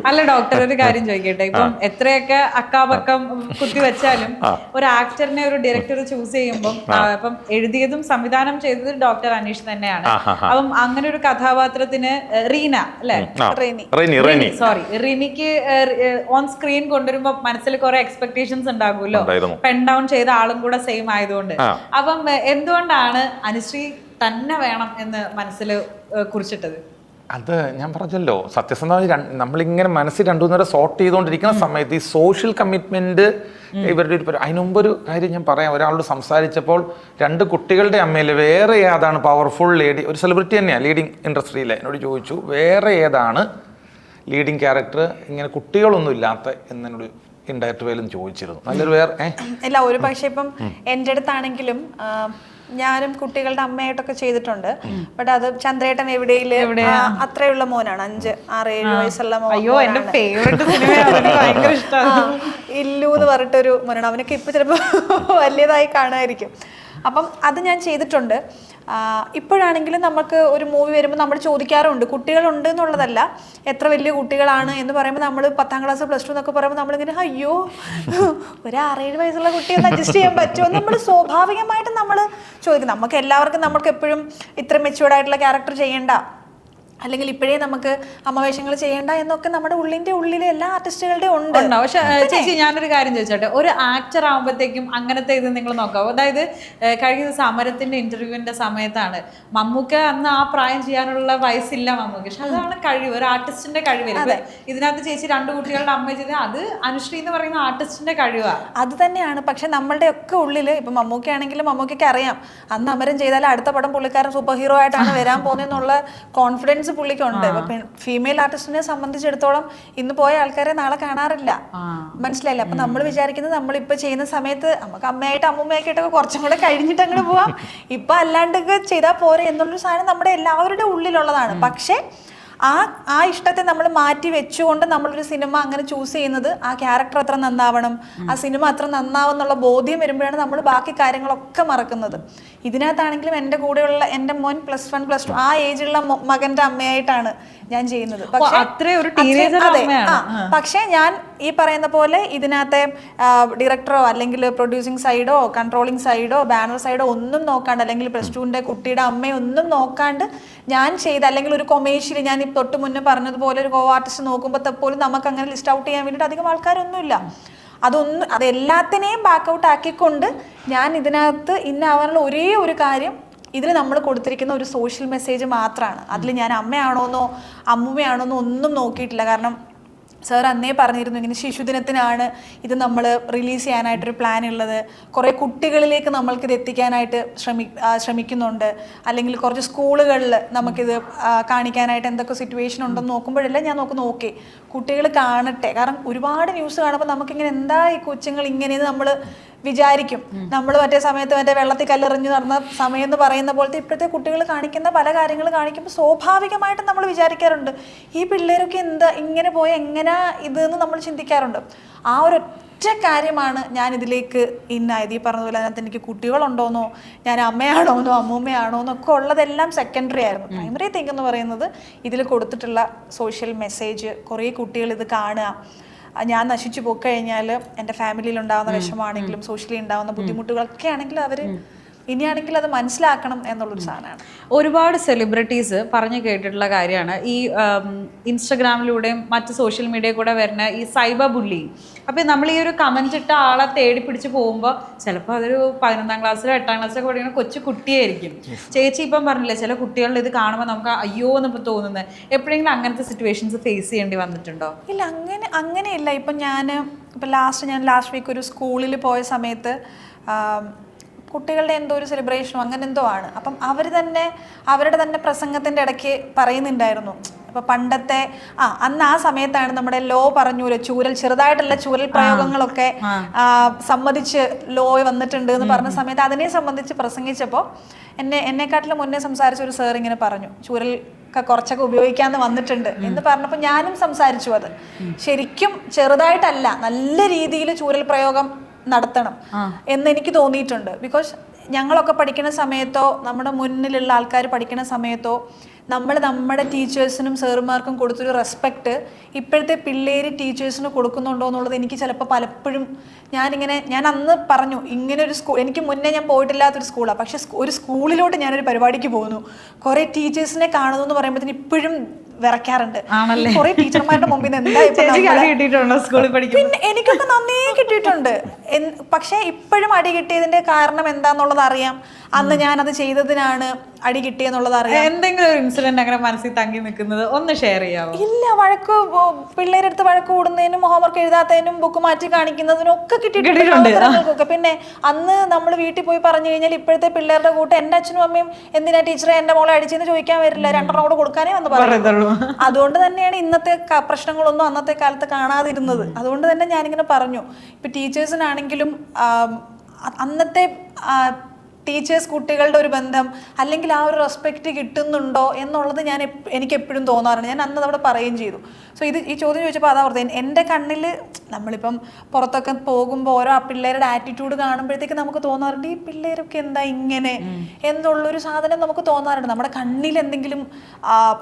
അല്ല ഡോക്ടർ, ഒരു കാര്യം ചോദിക്കട്ടെ, ഇപ്പം എത്രയൊക്കെ അക്കാപക്കം കുത്തി വെച്ചാലും ഒരു ആക്ടറിനെ ഒരു ഡയറക്ടർ ചൂസ് ചെയ്യുമ്പോൾ ഇപ്പം എഴുതിയതും സംവിധാനം ചെയ്തത് ഡോക്ടർ അനീഷ് തന്നെയാണ്. അപ്പം അങ്ങനെ ഒരു കഥാപാത്രത്തിന് റീന അല്ലെ, റിനിക്ക് ഓൺ സ്ക്രീൻ കൊണ്ടുവരുമ്പോ മനസ്സിൽ കുറെ എക്സ്പെക്ടേഷൻസ് ഉണ്ടാകുമല്ലോ, പെൻ ഡൗൺ ചെയ്ത ആളും കൂടെ സെയിം ആയതുകൊണ്ട്. അപ്പം എന്തുകൊണ്ടാണ് അനുശ്രീ തന്നെ വേണം എന്ന് മനസ്സിൽ കുറിച്ചിട്ടത്? അത് ഞാൻ പറഞ്ഞല്ലോ, സത്യസന്ധമായി നമ്മളിങ്ങനെ മനസ്സിൽ 2-3 നേരം സോർട്ട് ചെയ്തുകൊണ്ടിരിക്കുന്ന സമയത്ത് ഈ സോഷ്യൽ കമ്മിറ്റ്മെന്റ് ഇവരുടെ ഒരു അതിനുമുമ്പൊരു കാര്യം ഞാൻ പറയാം. ഒരാളോട് സംസാരിച്ചപ്പോൾ 2 കുട്ടികളുടെ അമ്മയിൽ വേറെ ഏതാണ് പവർഫുൾ ലേഡി, ഒരു സെലിബ്രിറ്റി തന്നെയാണ് ലീഡിങ് ഇൻഡസ്ട്രിയിലെ, എന്നോട് ചോദിച്ചു വേറെ ഏതാണ് ലീഡിങ് ക്യാരക്ടർ ഇങ്ങനെ കുട്ടികളൊന്നും ഇല്ലാത്ത എന്നോട് ഇൻഡയറക്റ്റ് വേലും ചോദിച്ചിരുന്നു. നല്ലൊരു വേറെ ഇല്ല, ഒരു പക്ഷേ ഇപ്പം എൻ്റെ അടുത്താണെങ്കിലും ഞാനും കുട്ടികളുടെ അമ്മയായിട്ടൊക്കെ ചെയ്തിട്ടുണ്ട്. ബട്ട് അത് ചന്ദ്രേട്ടൻ എവിടെയില് അത്രയുള്ള മോനാണ്, 5, 6, 7 വയസ്സുള്ള മോൻ. ഇല്ലു എന്ന് പറഞ്ഞിട്ടൊരു മോനാണ്. അവനൊക്കെ ഇപ്പൊ ചിലപ്പോ വലിയതായി കാണുമായിരിക്കും. അപ്പം അത് ഞാൻ ചെയ്തിട്ടുണ്ട്. ഇപ്പോഴാണെങ്കിലും നമുക്ക് ഒരു മൂവി വരുമ്പോൾ നമ്മൾ ചോദിക്കാറുണ്ട്, കുട്ടികളുണ്ട് എന്നുള്ളതല്ല, എത്ര വലിയ കുട്ടികളാണ് എന്ന് പറയുമ്പോൾ നമ്മൾ 10ാം ക്ലാസ് +2 എന്നൊക്കെ പറയുമ്പോൾ നമ്മളിങ്ങനെ അയ്യോ ഒരു 6-7 വയസ്സുള്ള കുട്ടിയെ ഒന്ന് അഡ്ജസ്റ്റ് ചെയ്യാൻ പറ്റുമോ നമ്മൾ സ്വാഭാവികമായിട്ടും നമ്മൾ ചോദിക്കും. നമുക്ക് എല്ലാവർക്കും നമ്മൾക്ക് എപ്പോഴും ഇത്ര മെച്യൂർഡായിട്ടുള്ള ക്യാരക്ടർ ചെയ്യേണ്ട, അല്ലെങ്കിൽ ഇപ്പോഴേ നമുക്ക് അമ്മവേഷങ്ങൾ ചെയ്യേണ്ട എന്നൊക്കെ നമ്മുടെ ഉള്ളിലെ എല്ലാ ആർട്ടിസ്റ്റുകളുടെയും ഉണ്ട്. പക്ഷെ ചേച്ചി ഞാനൊരു കാര്യം ചോദിച്ചോട്ടെ, ഒരു ആക്ടർ ആകുമ്പോഴത്തേക്കും അങ്ങനത്തെ ഇത് നിങ്ങൾ നോക്കാം. അതായത് കഴിഞ്ഞ സമരത്തിന്റെ ഇന്റർവ്യൂവിന്റെ സമയത്താണ് മമ്മൂക്ക അന്ന് ആ പ്രായം ചെയ്യാനുള്ള വയസ്സില്ല മമ്മൂക്ക, പക്ഷെ അതാണ് കഴിവ്, ഒരു ആർട്ടിസ്റ്റിന്റെ കഴിവ്. ഇതിനകത്ത് ചേച്ചി 2 കുട്ടികളുടെ അമ്മ ചെയ്ത് അത് അനുശ്രീ എന്ന് പറയുന്ന ആർട്ടിസ്റ്റിന്റെ കഴിവാണ്. അത് തന്നെയാണ്. പക്ഷെ നമ്മളുടെ ഒക്കെ ഉള്ളില് ഇപ്പൊ മമ്മൂക്ക ആണെങ്കിലും മമ്മൂക്കയ്ക്ക് അറിയാം അന്ന് അമരം ചെയ്താൽ അടുത്ത പടം പുള്ളിക്കാരൻ സൂപ്പർ ഹീറോ ആയിട്ടാണ് വരാൻ പോകുന്നതെന്നുള്ള കോൺഫിഡൻസ് പുള്ളിക്കുണ്ട്. ഫീമെയിൽ ആർട്ടിസ്റ്റിനെ സംബന്ധിച്ചിടത്തോളം ഇന്ന് പോയ ആൾക്കാരെ നാളെ കാണാറില്ല, മനസ്സിലായില്ല. അപ്പൊ നമ്മൾ വിചാരിക്കുന്നത് നമ്മളിപ്പോ ചെയ്യുന്ന സമയത്ത് നമുക്ക് അമ്മയായിട്ട് അമ്മൂമ്മയായിട്ടൊക്കെ കുറച്ചും കൂടെ കഴിഞ്ഞിട്ട് അങ്ങോട്ട് പോവാം, ഇപ്പൊ അല്ലാണ്ടൊക്കെ ചെയ്താൽ പോരെ എന്നുള്ളൊരു സാധനം നമ്മുടെ എല്ലാവരുടെ ഉള്ളിലുള്ളതാണ്. പക്ഷെ ആ ഇഷ്ടത്തെ നമ്മൾ മാറ്റി വെച്ചുകൊണ്ട് നമ്മളൊരു സിനിമ അങ്ങനെ ചൂസ് ചെയ്യുന്നത് ആ ക്യാരക്ടർ അത്ര നന്നാവണം, ആ സിനിമ അത്ര നന്നാവും എന്നുള്ള ബോധ്യം വരുമ്പോഴാണ് നമ്മൾ ബാക്കി കാര്യങ്ങളൊക്കെ മറക്കുന്നത്. ഇതിനകത്താണെങ്കിലും എൻ്റെ കൂടെയുള്ള എൻ്റെ മോൻ +1 +2 ആ ഏജുള്ള മകൻ്റെ അമ്മയായിട്ടാണ് ഞാൻ ചെയ്യുന്നത്. പക്ഷേ ഞാൻ ഈ പറയുന്ന പോലെ ഇതിനകത്തെ ഡയറക്ടറോ അല്ലെങ്കിൽ പ്രൊഡ്യൂസിങ് സൈഡോ കൺട്രോളിങ് സൈഡോ ബാനർ സൈഡോ ഒന്നും നോക്കാണ്ട്, അല്ലെങ്കിൽ +2ന്റെ കുട്ടിയുടെ അമ്മയെ ഒന്നും നോക്കാണ്ട് ഞാൻ ചെയ്ത്, അല്ലെങ്കിൽ ഒരു കൊമേഴ്ഷ്യൽ ഞാൻ ഈ തൊട്ട് മുന്നേ പറഞ്ഞതുപോലെ ഒരു കോ ആർട്ടിസ്റ്റ് നോക്കുമ്പോൾ പോലും നമുക്ക് അങ്ങനെ ലിസ്റ്റ് ഔട്ട് ചെയ്യാൻ വേണ്ടിയിട്ട് അധികം ആൾക്കാരൊന്നുമില്ല. അതെല്ലാത്തിനെയും ബാക്കൗട്ട് ആക്കിക്കൊണ്ട് ഞാൻ ഇതിനകത്ത് ഇന്നാവാനുള്ള ഒരേ ഒരു കാര്യം, ഇതിൽ നമ്മൾ കൊടുത്തിരിക്കുന്ന ഒരു സോഷ്യൽ മെസ്സേജ് മാത്രമാണ്. അതിൽ ഞാൻ അമ്മയാണോന്നോ അമ്മൂമ്മയാണോന്നോ ഒന്നും നോക്കിയിട്ടില്ല. കാരണം സാർ അന്നേ പറഞ്ഞിരുന്നു ഇങ്ങനെ ശിശുദിനത്തിനാണ് ഇത് നമ്മൾ റിലീസ് ചെയ്യാനായിട്ടൊരു പ്ലാൻ ഉള്ളത്, കുറേ കുട്ടികളിലേക്ക് നമ്മൾക്കിത് എത്തിക്കാനായിട്ട് ശ്രമിക്കുന്നുണ്ട്, അല്ലെങ്കിൽ കുറച്ച് സ്കൂളുകളിൽ നമുക്കിത് കാണിക്കാനായിട്ട് എന്തൊക്കെ സിറ്റുവേഷൻ ഉണ്ടെന്ന് നോക്കുമ്പോഴെല്ലാം ഞാൻ നോക്കുന്നു ഓക്കെ കുട്ടികൾ കാണട്ടെ. കാരണം ഒരുപാട് ന്യൂസ് കാണുമ്പോൾ നമുക്കിങ്ങനെ എന്താ ഈ കൊച്ചുങ്ങൾ ഇങ്ങനെയെന്ന് നമ്മൾ വിചാരിക്കും. നമ്മൾ മറ്റേ സമയത്ത് മറ്റേ വെള്ളത്തിൽ കല്ലെറിഞ്ഞ് നടന്ന സമയം എന്ന് പറയുന്ന പോലത്തെ ഇപ്പോഴത്തെ കുട്ടികൾ കാണിക്കുന്ന പല കാര്യങ്ങൾ കാണിക്കുമ്പോൾ സ്വാഭാവികമായിട്ടും നമ്മൾ വിചാരിക്കാറുണ്ട്, ഈ പിള്ളേരൊക്കെ എന്താ ഇങ്ങനെ പോയ എങ്ങനെയാ ഇതെന്ന് നമ്മൾ ചിന്തിക്കാറുണ്ട്. ആ ഒരൊറ്റ കാര്യമാണ് ഞാൻ ഇതിലേക്ക് ഇന്നായത്. ഈ പറഞ്ഞതുപോലെ അതിനകത്ത് എനിക്ക് കുട്ടികളുണ്ടോന്നോ, ഞാൻ അമ്മയാണോന്നോ അമ്മൂമ്മയാണോ എന്നൊക്കെ ഉള്ളതെല്ലാം സെക്കൻഡറി ആയിരുന്നു. പ്രൈമറി തിങ്ക് എന്ന് പറയുന്നത് ഇതിൽ കൊടുത്തിട്ടുള്ള സോഷ്യൽ മെസ്സേജ്, കുറേ കുട്ടികൾ ഇത് കാണുക, ഞാൻ നശിച്ചു പോയിക്കഴിഞ്ഞാൽ എൻ്റെ ഫാമിലിയിൽ ഉണ്ടാകുന്ന വിഷമമാണെങ്കിലും സോഷ്യലി ഉണ്ടാകുന്ന ബുദ്ധിമുട്ടുകളൊക്കെ ആണെങ്കിലും അവർ ഇനിയാണെങ്കിൽ അത് മനസ്സിലാക്കണം എന്നുള്ളൊരു സാധനമാണ്. ഒരുപാട് സെലിബ്രിറ്റീസ് പറഞ്ഞു കേട്ടിട്ടുള്ള കാര്യമാണ് ഈ ഇൻസ്റ്റഗ്രാമിലൂടെയും മറ്റ് സോഷ്യൽ മീഡിയ കൂടെ വരുന്ന ഈ സൈബർ ബുള്ളിങ്. അപ്പം നമ്മൾ ഈ ഒരു കമന്റ് ഇട്ട ആളെ തേടി പിടിച്ച് പോകുമ്പോൾ ചിലപ്പോൾ അതൊരു 11ാം ക്ലാസ്സിലോ 8ാം ക്ലാസ്സിലൊക്കെ പഠിക്കുന്ന കൊച്ചു കുട്ടിയായിരിക്കും. ചേച്ചി ഇപ്പം പറഞ്ഞില്ലേ, ചില കുട്ടികളുടെ ഇത് കാണുമ്പോൾ നമുക്ക് അയ്യോ എന്നിപ്പോൾ തോന്നുന്നത്. എപ്പോഴെങ്കിലും അങ്ങനത്തെ സിറ്റുവേഷൻസ് ഫേസ് ചെയ്യേണ്ടി വന്നിട്ടുണ്ടോ? ഇല്ല, അങ്ങനെയില്ല. ഇപ്പം ഞാൻ ലാസ്റ്റ് വീക്ക് ഒരു സ്കൂളിൽ പോയ സമയത്ത് കുട്ടികളുടെ എന്തോ ഒരു സെലിബ്രേഷനോ അങ്ങനെ എന്തോ ആണ്. അപ്പം അവരുടെ തന്നെ പ്രസംഗത്തിൻ്റെ ഇടയ്ക്ക് പറയുന്നുണ്ടായിരുന്നു, അപ്പോൾ പണ്ടത്തെ അന്ന് ആ സമയത്താണ് നമ്മുടെ ലോ പറഞ്ഞൂല്ലോ, ചെറുതായിട്ടുള്ള ചൂരൽ പ്രയോഗങ്ങളൊക്കെ സമ്മതിച്ച് ലോ വന്നിട്ടുണ്ട് എന്ന് പറഞ്ഞ സമയത്ത് അതിനെ സംബന്ധിച്ച് പ്രസംഗിച്ചപ്പോൾ എന്നെക്കാട്ടിലും മുന്നേ സംസാരിച്ച ഒരു സാർ ഇങ്ങനെ പറഞ്ഞു, ചൂരൽ കുറച്ചൊക്കെ ഉപയോഗിക്കാന്ന് വന്നിട്ടുണ്ട് എന്ന് പറഞ്ഞപ്പോൾ ഞാനും സംസാരിച്ചു. അത് ശരിക്കും ചെറുതായിട്ടല്ല, നല്ല രീതിയിൽ ചൂരൽ പ്രയോഗം നടത്തണം എന്ന് എനിക്ക് തോന്നിയിട്ടുണ്ട്. ബിക്കോസ് ഞങ്ങളൊക്കെ പഠിക്കുന്ന സമയത്തോ നമ്മുടെ മുന്നിലുള്ള ആൾക്കാർ പഠിക്കുന്ന സമയത്തോ നമ്മുടെ ടീച്ചേഴ്സിനും സാറുമാർക്കും കൊടുത്തൊരു റെസ്പെക്റ്റ് ഇപ്പോഴത്തെ പിള്ളേർ ടീച്ചേഴ്സിന് കൊടുക്കുന്നുണ്ടോ എന്നുള്ളത് എനിക്ക് ചിലപ്പോൾ പലപ്പോഴും ഞാൻ അന്ന് പറഞ്ഞു, ഇങ്ങനെ ഒരു സ്കൂൾ എനിക്ക് മുന്നേ ഞാൻ പോയിട്ടില്ലാത്തൊരു സ്കൂളാണ്, പക്ഷെ ഒരു സ്കൂളിലോട്ട് ഞാനൊരു പരിപാടിക്ക് പോകുന്നു, കുറേ ടീച്ചേഴ്സിനെ കാണുന്നു എന്ന് പറയുമ്പോഴത്തേന് ഇപ്പോഴും വിറയ്ക്കാറുണ്ട്. കുറെ ടീച്ചർമാരുടെ മുമ്പിൽ നിന്ന് പിന്നെ എനിക്കൊക്കെ നന്നേ കിട്ടിയിട്ടുണ്ട്. പക്ഷെ ഇപ്പോഴും അടി കിട്ടിയതിന്റെ കാരണം എന്താന്നുള്ളത് അറിയാം, അന്ന് ഞാനത് ചെയ്തതിനാണ് അടി കിട്ടിയെന്നുള്ളത് അറിയാം. എന്തെങ്കിലും ഒരു ഇൻസിഡന്റ് അങ്ങനെ മനസ്സിൽ തങ്ങി നിൽക്കുന്നത് ഒന്ന് ഷെയർ ചെയ്യാമോ? ഇല്ല, പിള്ളേരെടുത്ത് വഴക്ക് കൂടുന്നതിനും ഹോംവർക്ക് എഴുതാത്തതിനും ബുക്ക് മാറ്റി കാണിക്കുന്നതിനും ഒക്കെ കിട്ടിയിട്ടുണ്ട്. പിന്നെ അന്ന് നമ്മൾ വീട്ടിൽ പോയി പറഞ്ഞു കഴിഞ്ഞാൽ ഇപ്പോഴത്തെ പിള്ളേരുടെ കൂട്ട് എന്റെ അച്ഛനും അമ്മയും എന്തിനാ ടീച്ചറെ എന്റെ മോളെ അടിച്ചെന്ന് ചോദിക്കാൻ വരില്ല, 2 കൂടെ കൊടുക്കാനേ വന്ന് പറയുള്ളൂ. അതുകൊണ്ട് തന്നെയാണ് ഇന്നത്തെ പ്രശ്നങ്ങളൊന്നും അന്നത്തെ കാലത്ത് കാണാതിരുന്നത്. അതുകൊണ്ട് തന്നെ ഞാനിങ്ങനെ പറഞ്ഞു, ഇപ്പൊ ടീച്ചേഴ്സിനാണെങ്കിലും അന്നത്തെ ടീച്ചേഴ്സ് കുട്ടികളുടെ ഒരു ബന്ധം അല്ലെങ്കിൽ ആ ഒരു റെസ്പെക്റ്റ് കിട്ടുന്നുണ്ടോ എന്നുള്ളത് എനിക്ക് എപ്പോഴും തോന്നാറുണ്ട്. ഞാൻ അന്ന് അവിടെ പറയുകയും ചെയ്തു. സോ ഈ ചോദ്യം ചോദിച്ചപ്പോൾ അതാ പറഞ്ഞത്, എൻ്റെ കണ്ണിൽ നമ്മളിപ്പം പുറത്തൊക്കെ പോകുമ്പോൾ ഓരോ പിള്ളേരുടെ ആറ്റിറ്റ്യൂഡ് കാണുമ്പോഴത്തേക്ക് നമുക്ക് തോന്നാറുണ്ട്, ഈ പിള്ളേരൊക്കെ എന്താ ഇങ്ങനെ എന്നുള്ളൊരു സാധനം നമുക്ക് തോന്നാറുണ്ട്. നമ്മുടെ കണ്ണിൽ എന്തെങ്കിലും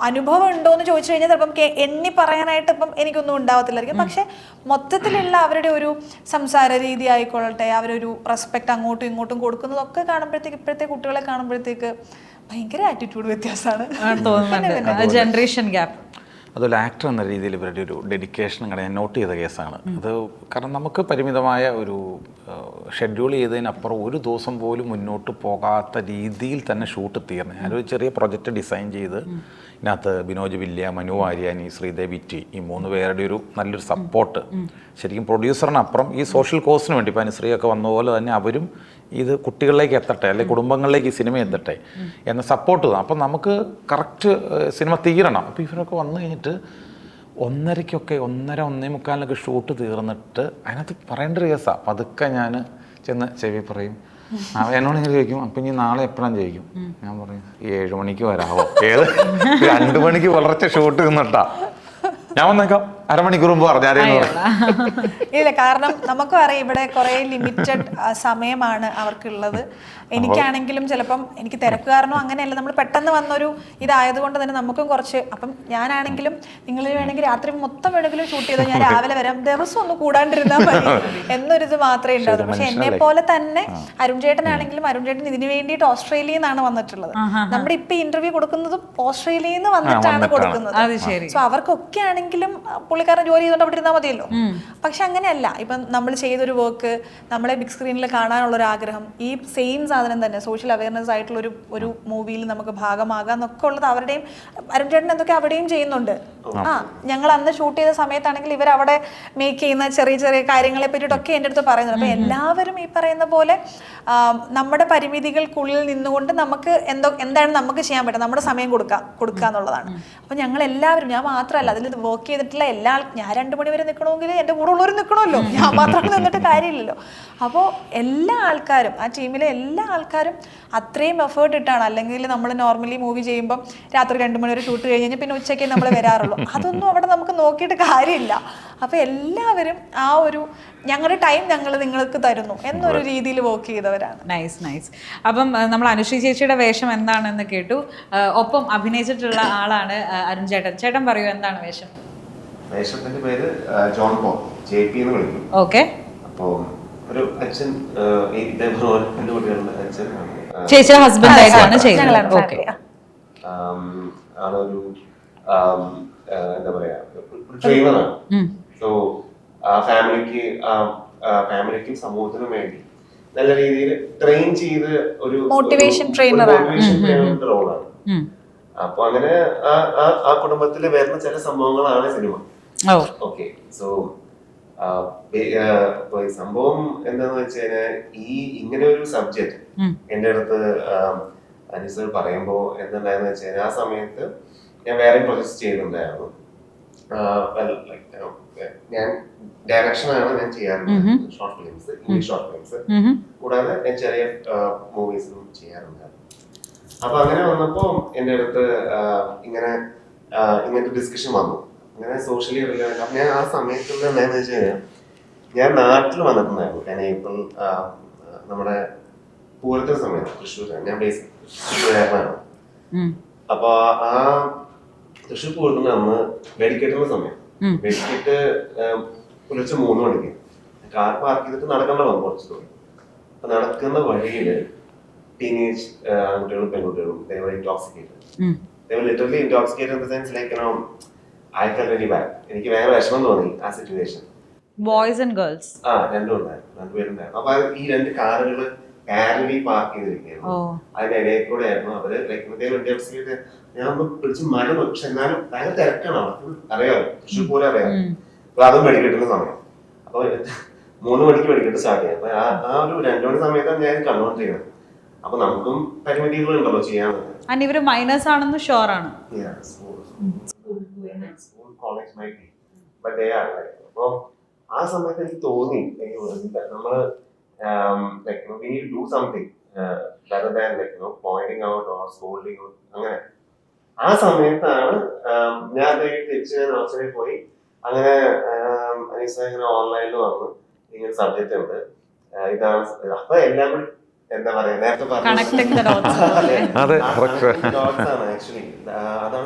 അനുഭവം ഉണ്ടോ എന്ന് ചോദിച്ചു കഴിഞ്ഞാൽ ചിലപ്പം എണ്ണി പറയാനായിട്ട് ഇപ്പം എനിക്കൊന്നും ഉണ്ടാവത്തില്ലായിരിക്കും. പക്ഷെ മൊത്തത്തിലുള്ള അവരുടെ ഒരു സംസാര രീതി ആയിക്കൊള്ളട്ടെ, അവരൊരു റെസ്പെക്റ്റ് അങ്ങോട്ടും ഇങ്ങോട്ടും കൊടുക്കുന്നതൊക്കെ കാണുമ്പോഴത്തേക്ക് ഇപ്പോഴത്തെ കുട്ടികളെ കാണുമ്പോഴത്തേക്ക് ഭയങ്കര ആറ്റിറ്റ്യൂഡ് വ്യത്യാസമാണ് തോന്നുന്നുണ്ട്. Generation gap. അതുപോലെ ആക്ടർ എന്ന രീതിയിൽ ഇവരുടെ ഒരു ഡെഡിക്കേഷൻ ഞാൻ നോട്ട് ചെയ്ത കേസാണ് അത്. കാരണം നമുക്ക് പരിമിതമായ ഒരു ഷെഡ്യൂൾ ചെയ്തതിനപ്പുറം ഒരു ദിവസം പോലും മുന്നോട്ട് പോകാത്ത രീതിയിൽ തന്നെ ഷൂട്ട് തീർന്നു. ഞാനൊരു ചെറിയ പ്രൊജക്റ്റ് ഡിസൈൻ ചെയ്ത് ഇതിനകത്ത് ബിനോജ് വില്യ, മനു വാര്യാനി, ശ്രീദേവി ടി, ഈ 3 പേരുടെ ഒരു നല്ലൊരു സപ്പോർട്ട്. ശരിക്കും പ്രൊഡ്യൂസറിനപ്പുറം ഈ സോഷ്യൽ കോസിന് വേണ്ടി ഇപ്പോൾ അനുശ്രീയൊക്കെ വന്ന പോലെ തന്നെ അവരും ഇത് കുട്ടികളിലേക്ക് എത്തട്ടെ, അല്ലെങ്കിൽ കുടുംബങ്ങളിലേക്ക് ഈ സിനിമ എത്തട്ടെ എന്ന സപ്പോർട്ട് തന്നെ. അപ്പം നമുക്ക് കറക്റ്റ് സിനിമ തീരണം. അപ്പോൾ ഇവരൊക്കെ വന്നു കഴിഞ്ഞിട്ട് 1:30-1:45 ഷൂട്ട് തീർന്നിട്ട് അതിനകത്ത് പറയേണ്ട ഒരു കേസാണ്. പതുക്കെ ഞാൻ ചെന്ന് ചെവി പറയും, എന്നോട് ഇങ്ങനെ ചോദിക്കും, അപ്പം ഇനി നാളെ എപ്പോഴാണ് ചോദിക്കും. ഞാൻ പറയും 7 മണിക്ക് വരാമോ? 2 മണിക്ക് വളർച്ച ഷൂട്ട് നിന്നിട്ടാ ഞാൻ വന്നേക്കാം, അരമണിക്കൂർ മുമ്പ് പറഞ്ഞാരേന്ന് പറഞ്ഞു. ഇല്ല, കാരണം നമുക്കും അറിയാം ഇവിടെ കുറെ ലിമിറ്റഡ് സമയമാണ് അവർക്കുള്ളത്. എനിക്കാണെങ്കിലും ചിലപ്പം എനിക്ക് തിരക്ക് കാരണം അങ്ങനെയല്ല, നമ്മൾ പെട്ടെന്ന് വന്നൊരു ഇതായതുകൊണ്ട് തന്നെ നമുക്കും കുറച്ച്. അപ്പം ഞാനാണെങ്കിലും നിങ്ങൾ വേണമെങ്കിൽ രാത്രി മൊത്തം വേണമെങ്കിലും ഷൂട്ട് ചെയ്തോ, ഞാൻ രാവിലെ വരാം, ദിവസം ഒന്ന് കൂടാണ്ടിരുന്നാൽ മതി എന്നൊരിത് മാത്രമേ ഉണ്ടാവുള്ളൂ. പക്ഷെ എന്നെ പോലെ തന്നെ അരുൺ ചേട്ടനാണെങ്കിലും, അരുൺ ചേട്ടൻ ഇതിനു വേണ്ടിയിട്ട് ഓസ്ട്രേലിയയിൽ നിന്നാണ് വന്നിട്ടുള്ളത്. നമ്മുടെ ഇപ്പൊ ഇന്റർവ്യൂ കൊടുക്കുന്നതും ഓസ്ട്രേലിയയിൽ നിന്ന് വന്നിട്ടാണ് കൊടുക്കുന്നത്. സോ അവർക്കൊക്കെ ആണെങ്കിലും പുള്ളിക്കാരൻ ജോലി ചെയ്തുകൊണ്ട് അവിടെ ഇരുന്നാൽ മതിയല്ലോ. പക്ഷെ അങ്ങനെയല്ല, ഇപ്പം നമ്മൾ ചെയ്തൊരു വർക്ക് നമ്മളെ ബിഗ് സ്ക്രീനിൽ കാണാനുള്ളൊരു ആഗ്രഹം, ഈ സെയിം സാധനം തന്നെ സോഷ്യൽ അവയർനെസ് ആയിട്ടുള്ള ഒരു മൂവിയിൽ നമുക്ക് ഭാഗമാകാം എന്നൊക്കെ ഉള്ളത് അവരുടെയും അരുൺ ചേട്ടൻ എന്തൊക്കെ അവിടെയും ചെയ്യുന്നുണ്ട്. ഞങ്ങൾ അന്ന് ഷൂട്ട് ചെയ്ത സമയത്താണെങ്കിൽ ഇവർ അവിടെ മേക്ക് ചെയ്യുന്ന ചെറിയ ചെറിയ കാര്യങ്ങളെ പറ്റിയിട്ടൊക്കെ എൻ്റെ അടുത്ത് പറയുന്നുണ്ട്. അപ്പൊ എല്ലാവരും ഈ പറയുന്ന പോലെ നമ്മുടെ പരിമിതികൾക്കുള്ളിൽ നിന്നുകൊണ്ട് നമുക്ക് എന്താണ് നമുക്ക് ചെയ്യാൻ പറ്റുക, നമ്മുടെ സമയം കൊടുക്കുക എന്നുള്ളതാണ്. അപ്പൊ ഞങ്ങൾ എല്ലാവരും, ഞാൻ മാത്രമല്ല അതിൽ വർക്ക് ചെയ്തിട്ടുള്ള എല്ലാ ഞാൻ 2 മണി വരെ നിൽക്കണമെങ്കിൽ എൻ്റെ കൂടെ ഉള്ളവർ നിൽക്കണമല്ലോ, ഞാൻ മാത്രം നിന്നിട്ട് കാര്യമില്ലല്ലോ. അപ്പോൾ എല്ലാ ആൾക്കാരും, ആ ടീമിലെ എല്ലാ ആൾക്കാരും അത്രയും എഫേർട്ട് ഇട്ടാണ്. അല്ലെങ്കിൽ നമ്മൾ നോർമലി മൂവി ചെയ്യുമ്പം രാത്രി 2 മണി വരെ ഷൂട്ട് കഴിഞ്ഞ് പിന്നെ ഉച്ചയ്ക്കേ നമ്മൾ വരാറുള്ളൂ. അതൊന്നും അവിടെ നമുക്ക് നോക്കിയിട്ട് കാര്യമില്ല. അപ്പോൾ എല്ലാവരും ആ ഒരു ഞങ്ങളുടെ ടൈം ഞങ്ങൾ നിങ്ങൾക്ക് തരുന്നു എന്നൊരു രീതിയിൽ വർക്ക് ചെയ്തവരാണ്. നൈസ്. അപ്പം നമ്മൾ അനുശ്രീ ചേച്ചിയുടെ വേഷം എന്താണെന്ന് കേട്ടു. ഒപ്പം അഭിനയിച്ചിട്ടുള്ള ആളാണ് അരുൺ ചേട്ടൻ. ചേട്ടൻ പറയൂ, എന്താണ് വേഷം? വേഷത്തിന്റെ പേര് ജോൺ പോൾ, JP എന്ന് വിളിക്കും. ഓക്കെ. അപ്പോൾ ഒരു അച്ഛൻ, എന്റെ കുട്ടികളുടെ അച്ഛൻ, ചേച്ചിയുടെ ഹസ്ബൻഡ് ആയിട്ടാണ് ചെയ്യുന്നത്. ഓക്കെ. ആളൊരു എന്താ പറയാ, ട്രെയിനറാണ്. സോ ഫാമിലിക്കും സമൂഹത്തിനും വേണ്ടി നല്ല രീതിയിൽ ട്രെയിൻ ചെയ്ത് ഒരു മോട്ടിവേഷൻ ട്രെയിനറാണ്. റോളാണ്. അപ്പൊ അങ്ങനെ ആ കുടുംബത്തിൽ വരുന്ന ചില സംഭവങ്ങളാണ് സിനിമ. ഓക്കെ. സോ സംഭവം എന്താന്ന് വെച്ച് കഴിഞ്ഞാൽ, ഇങ്ങനെ ഒരു സബ്ജക്ട് എന്റെ അടുത്ത് അനീസ് പറയുമ്പോ എന്തുണ്ടായെന്ന് വെച്ച് കഴിഞ്ഞാൽ, ആ സമയത്ത് ഞാൻ വേറെ പ്രൊജക്ട് ചെയ്യുന്നുണ്ടായിരുന്നു. ഞാൻ ഡയറക്ഷനാണ് ഞാൻ ചെയ്യാറുണ്ട്, short films, English short films, കൂടാതെ ഞാൻ ചെറിയ മൂവീസും ചെയ്യാറുണ്ടായിരുന്നു. അപ്പൊ അങ്ങനെ വന്നപ്പോ എന്റെ അടുത്ത് ഇങ്ങനത്തെ ഡിസ്കഷൻ വന്നു. അങ്ങനെ സോഷ്യലി റിലേറ്റഡ്. അപ്പൊ ഞാൻ ആ സമയത്ത് എന്താണെന്ന് വെച്ച് കഴിഞ്ഞാൽ, ഞാൻ നാട്ടിൽ വന്നിട്ടുണ്ടായിരുന്നു. ഞാൻ ഏപ്രിൽ നമ്മുടെ പൂരത്തിന്റെ സമയത്ത് തൃശ്ശൂരാണ് ഞാൻ, തൃശ്ശൂരാണ്. അപ്പൊ ആ തൃശ്ശൂർ പൂരത്തിന് അന്ന് വെടിക്കെട്ടുന്ന സമയം, വെടിക്കെട്ട് പുലർച്ചെ 3 മണിക്ക് കാർ പാർക്ക് ചെയ്തിട്ട് നടക്കേണ്ട വന്നു കുറച്ച് ദൂരം. അപ്പൊ നടക്കുന്ന വഴിയില് ടീനേജ് ആൺകുട്ടികളും പെൺകുട്ടികളും literally intoxicated in the sense like I felt very bad. എനിക്ക് വേറെ വിഷമം തോന്നി ആ സിറ്റുവേഷൻ. ബോയ്സ് ആൻഡ് ഗേൾസ് രണ്ടുപേരുണ്ടായിരുന്നു. അപ്പൊ ഈ 2 കാറുകൾ പാരലി പാർക്ക് ചെയ്തിരിക്കുകയായിരുന്നു. അതിന്റെ ഇടയിൽ കൂടെ ആയിരുന്നു അവര് ലൈക്ക് ഞാൻ ഒന്ന് പിടിച്ച് മരുന്ന്. പക്ഷെ എന്നാലും ഭയങ്കര തിരക്കാണ് അവർക്ക്, അറിയാമോ, തൃശ്ശൂർ പൂരം അറിയാം. അപ്പൊ അതും വെടിക്കെട്ടുന്ന സമയം. അപ്പൊ 3 മണിക്ക് വെടിക്കെട്ട് സ്റ്റാർട്ട് ചെയ്യാം. അപ്പൊ ആ ഒരു 2 മണി സമയത്താണ് ഞാൻ കണ്ടുകൊണ്ടിരിക്കുന്നത്. അപ്പൊ നമുക്കും പരിമിതികൾ ഉണ്ടല്ലോ ചെയ്യാൻ. ഇവര് മൈനേഴ്സ് ആണെന്ന് ഷുവർ ആണ്. അപ്പൊ ആ സമയത്ത് എനിക്ക് തോന്നി, നമ്മള് we need to do something rather than pointing out or scolding അങ്ങനെ. ആ സമയത്താണ് ഞാൻ തിരിച്ച് ഓസ്ട്രേലിയയിൽ പോയി. അങ്ങനെ അനീസ ഇങ്ങനെ ഓൺലൈനിൽ വന്ന് ഇങ്ങനെ സബ്ജക്റ്റ് ഉണ്ട്, ഇതാണ്. അപ്പൊ എല്ലാം കൂടി എന്താ പറയാ, നേരത്തെ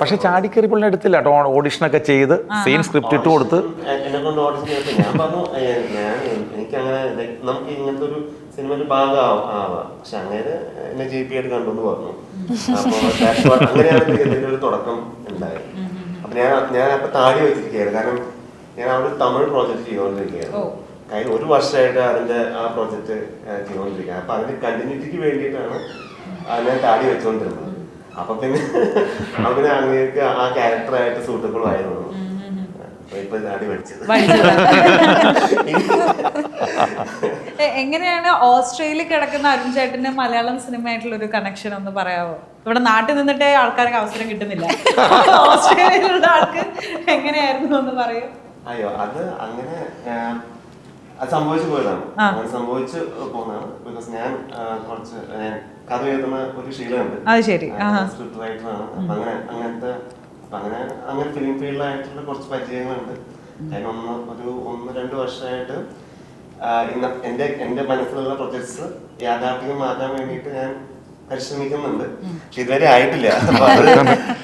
പക്ഷെ ചാടിക്കേറി പുള്ളി എടുത്തില്ല കേട്ടോ. ഓഡിഷനൊക്കെ ചെയ്ത് സെയിം സ്ക്രിപ്റ്റ് ഇട്ട് കൊടുത്ത് എന്നെ കൊണ്ട് ഓഡിഷൻ ചെയ്തപ്പോ ഞാൻ പറഞ്ഞു, എനിക്കങ്ങനെ നമുക്ക് ഇങ്ങനത്തെ ഒരു സിനിമയുടെ ഭാഗം ആവാം. പക്ഷെ അങ്ങനെ എന്നെ JP ആയിട്ട് കണ്ടെന്ന് പറഞ്ഞു. അപ്പൊ അങ്ങനെയാണ് ഇതിന്റെ ഒരു തുടക്കം ഉണ്ടായത്. അപ്പൊ ഞാൻ അപ്പൊ താടി വെച്ചിരിക്കുകയായിരുന്നു. കാരണം ഞാൻ അവിടെ തമിഴ് പ്രോജക്ട് ചെയ്തുകൊണ്ടിരിക്കുകയായിരുന്നു. കഴിഞ്ഞ 1 വർഷമായിട്ട് അതിന്റെ ആ പ്രോജക്റ്റ് ചെയ്തുകൊണ്ടിരിക്കുക. അപ്പൊ അതിന്റെ കണ്ടിന്യൂറ്റിക്ക് വേണ്ടിയിട്ടാണ് ഞാൻ താടി വെച്ചുകൊണ്ടിരുന്നത്. അപ്പൊ പിന്നെ അങ്ങനെ അങ്ങനെയൊക്കെ ആ ക്യാരക്ടറായിട്ട് സൂട്ടബിൾ ആയിരുന്നു. ഇപ്പൊ താടി വെച്ചത്. എങ്ങനെയാണ് ഓസ്ട്രേലിയയിൽ കിടക്കുന്ന അരുൺ ചേട്ടന് മലയാളം സിനിമയായിട്ടുള്ള ഒരു കണക്ഷൻ ഒന്ന് പറയാമോ? ഇവിടെ നാട്ടിൽ നിന്നിട്ടേ ആൾക്കാർക്ക് അവസരം കിട്ടുന്നില്ല. ഓസ്ട്രേലിയയിലുള്ള ആൾക്ക് എങ്ങനെയായിരുന്നു എന്ന് പറയൂ. അയ്യോ, അത് അങ്ങനെ അത് സംഭവിച്ചു പോയതാണ്. അങ്ങനെ സംഭവിച്ചു പോകുന്നതാണ്. ബിക്കോസ് ഞാൻ കുറച്ച് കഥ എഴുതുന്ന ഒരു ശീലമുണ്ട്. സ്ക്രിപ്റ്റ് റൈറ്ററാണ്. അപ്പൊ അങ്ങനെ ഫിലിം ഫീൽഡിലായിട്ടുള്ള കുറച്ച് പരിചയങ്ങളുണ്ട്. ഞാൻ 1-2 വർഷമായിട്ട് എന്റെ മനസ്സിലുള്ള പ്രൊജക്ട്സ് യാഥാർത്ഥ്യമാക്കാൻ വേണ്ടിയിട്ട് ഞാൻ പരിശ്രമിക്കുന്നുണ്ട്. പക്ഷെ ഇതുവരെ ആയിട്ടില്ല. അപ്പൊ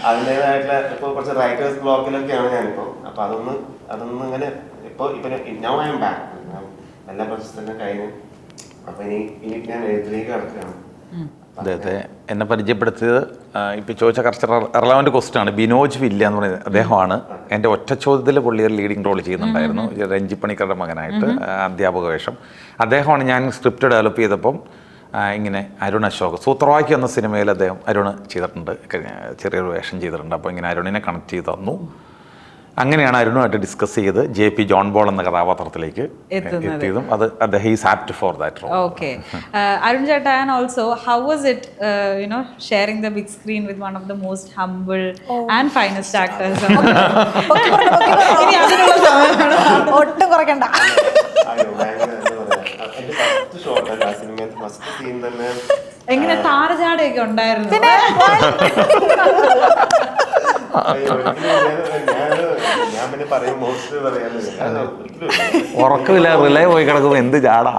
അതിൻ്റെതായിട്ടുള്ള ഇപ്പൊ കുറച്ച് റൈറ്റേഴ്സ് ബ്ലോക്കിലൊക്കെയാണ് ഞാനിപ്പോ. അപ്പൊ അതൊന്നും ഇങ്ങനെ ഇപ്പൊ നൗ ഐ എം ബാക്ക്. എല്ലാ പ്രൊജക്ട്സും കഴിഞ്ഞു. അപ്പൊ ഇനി ഞാൻ എഴുത്തിലേക്ക് കടക്കുകയാണ്. അദ്ദേഹത്തെ എന്നെ പരിചയപ്പെടുത്തിയത് ഇപ്പം ചോദിച്ച കുറച്ച് റെലവൻറ്റ് ക്വസ്റ്റ്യനാണ്. ബിനോജ് വില്ല എന്ന് പറയുന്നത് അദ്ദേഹമാണ്. എൻ്റെ ഒറ്റ ചോദ്യത്തിൽ പുള്ളി ഒരു ലീഡിങ് റോൾ ചെയ്യുന്നുണ്ടായിരുന്നു, രഞ്ജിപ്പണിക്കരുടെ മകനായിട്ട്, അധ്യാപക വേഷം. അദ്ദേഹമാണ് ഞാൻ സ്ക്രിപ്റ്റ് ഡെവലപ്പ് ചെയ്തപ്പം ഇങ്ങനെ അരുൺ അശോക് സൂത്രവാക്യം എന്ന സിനിമയിൽ അദ്ദേഹം അരുൺ ചെയ്തിട്ടുണ്ട്, ചെറിയൊരു വേഷം ചെയ്തിട്ടുണ്ട്. അപ്പോൾ ഇങ്ങനെ അരുണിനെ കണക്ട് ചെയ്ത് തന്നു. അങ്ങനെയാണ് അരുണുമായിട്ട് ഡിസ്കസ് ചെയ്ത് JP ജോൺ ബോൾ എന്ന കഥാപാത്രത്തിലേക്ക് എത്തിയതും അത് അദ്ദേഹം is apt for that role. Okay. Arun Chetta, and also, how was it, sharing the big screen with one of the most humble and finest actors? ഇനി അതിനുള്ള സമയമാണ്. ഒട്ടും കുറയ്ക്കണ്ട. അയ്യോ, ഭയങ്കര എന്താ പറയാ, എന്റെ ഫസ്റ്റ് ഷോട്ടല്ല ആ സിനിമയിൽ ഫസ്റ്റ് സീൻ തന്നെ. എങ്ങനെ താരജാടയൊക്കെ ഉണ്ടായിരുന്നു? അയ്യോ, ഞാൻ പിന്നെ പറയും മോസ്റ്റ് പറയാനില്ല, ഒരിക്കലും ഉറക്കമില്ല, റിലേ പോയി കിടക്കുമ്പോൾ എന്ത് ചാടാ.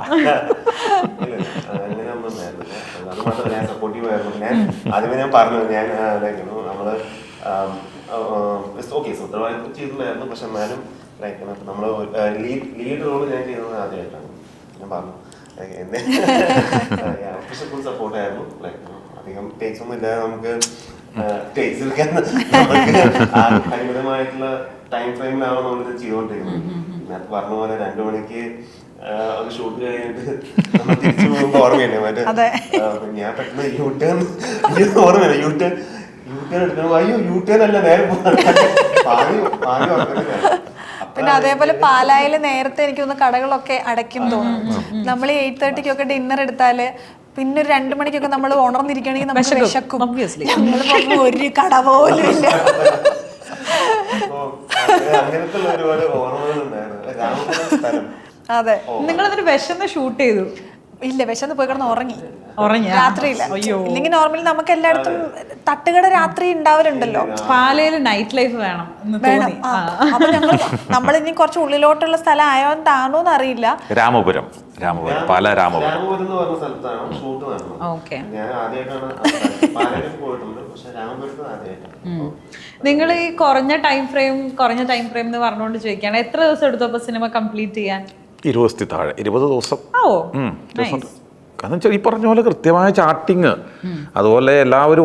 അങ്ങനെ ഒന്നും ഉണ്ടായിരുന്നില്ല. അത് മാത്രമല്ല, ഞാൻ സപ്പോർട്ടീവ് ആയിരുന്നു. ഞാൻ ആദ്യമേ ഞാൻ പറഞ്ഞത് ഞാൻ ഇതായിരുന്നു, നമ്മള് ഓക്കെ സുത്രവാദിത്വം ചെയ്തിട്ടുണ്ടായിരുന്നു, പക്ഷെ എന്നാലും ലൈക്ക് നമ്മള് ലീഡ് റോള് ഞാൻ ചെയ്യുന്നത് ആദ്യമായിട്ടാണ്. ഞാൻ പറഞ്ഞു എന്നെ പക്ഷെ ഫുൾ സപ്പോർട്ടായിരുന്നു. ലൈക്ക് അധികം ടേക്സ് ഒന്നും ഇല്ലാതെ നമുക്ക് ടേക്സ് എടുക്കാൻ പരിമിതമായിട്ടുള്ള ടൈം ഫ്രെയിമിലാണ് നമ്മളിത് ചെയ്തുകൊണ്ടിരിക്കുന്നത്. ഞാൻ പറഞ്ഞ പോലെ 2 മണിക്ക് ഒരു ഷൂട്ട് കഴിഞ്ഞിട്ട് നമ്മൾ തിരിച്ചു പോകുമ്പോൾ ഓർമ്മയില്ലേ മറ്റേ ഞാൻ പെട്ടെന്ന് യൂട്ടേൺ ഓർമ്മയില്ല, യൂട്ടേൺ എടുക്കണം. അയ്യോ യൂട്ടേൺ അല്ല, നേരെ പിന്നെ അതേപോലെ പാലായിൽ നേരത്തെ എനിക്കൊന്ന് കടകളൊക്കെ അടയ്ക്കും തോന്നുന്നു. നമ്മൾ 8:30 ഡിന്നർ എടുത്താല് പിന്നെ ഒരു 2 മണിക്കൊക്കെ നമ്മൾ ഉണർന്നിരിക്കുകയാണെങ്കിൽ നമുക്ക് വിശക്കും. ഞങ്ങൾ ഒരു കട പോലും ഇല്ല. അങ്ങനത്തെ ഒരുപാട് ഓർമ്മകൾ ഉണ്ടായിരുന്നു. അതെ, നിങ്ങൾ എന്നിട്ട് വിശന്ന് ഷൂട്ട് ചെയ്തു? ഇല്ല, വിശന്ന് പോയി കിടന്ന് ഉറങ്ങി. രാത്രിയില്ല. ഇല്ലെങ്കിൽ നോർമലി നമുക്ക് എല്ലായിടത്തും തട്ടുകട രാത്രി ഉണ്ടാവലുണ്ടല്ലോ. പാലയില് നൈറ്റ് ലൈഫ് വേണം. അപ്പൊ നമ്മളിനി കുറച്ച് ഉള്ളിലോട്ടുള്ള സ്ഥലം ആയോണ്ടാണോന്ന് അറിയില്ല. രാമപുരം പാല രാമപുരം എന്ന് പറഞ്ഞ സ്ഥലത്താണ് ഷൂട്ട് നടന്നത്. ഞാൻ ആദ്യമായിട്ടാണ് പാലയിൽ പോയിട്ടുണ്ട്, പക്ഷെ രാമപുരത്ത് ആദ്യമായിട്ടാണ്. നിങ്ങൾ ഈ കുറഞ്ഞ ടൈം ഫ്രെയിം എന്ന് പറഞ്ഞുകൊണ്ട് ചോദിക്കുകയാണ്, എത്ര ദിവസം എടുത്തു അപ്പൊ സിനിമ കംപ്ലീറ്റ് ചെയ്യാൻ? 20 താഴെ 20 ദിവസം. Nice. കാരണം വെച്ചാൽ ഈ പറഞ്ഞ പോലെ കൃത്യമായ ചാർട്ടിങ്, അതുപോലെ എല്ലാവരും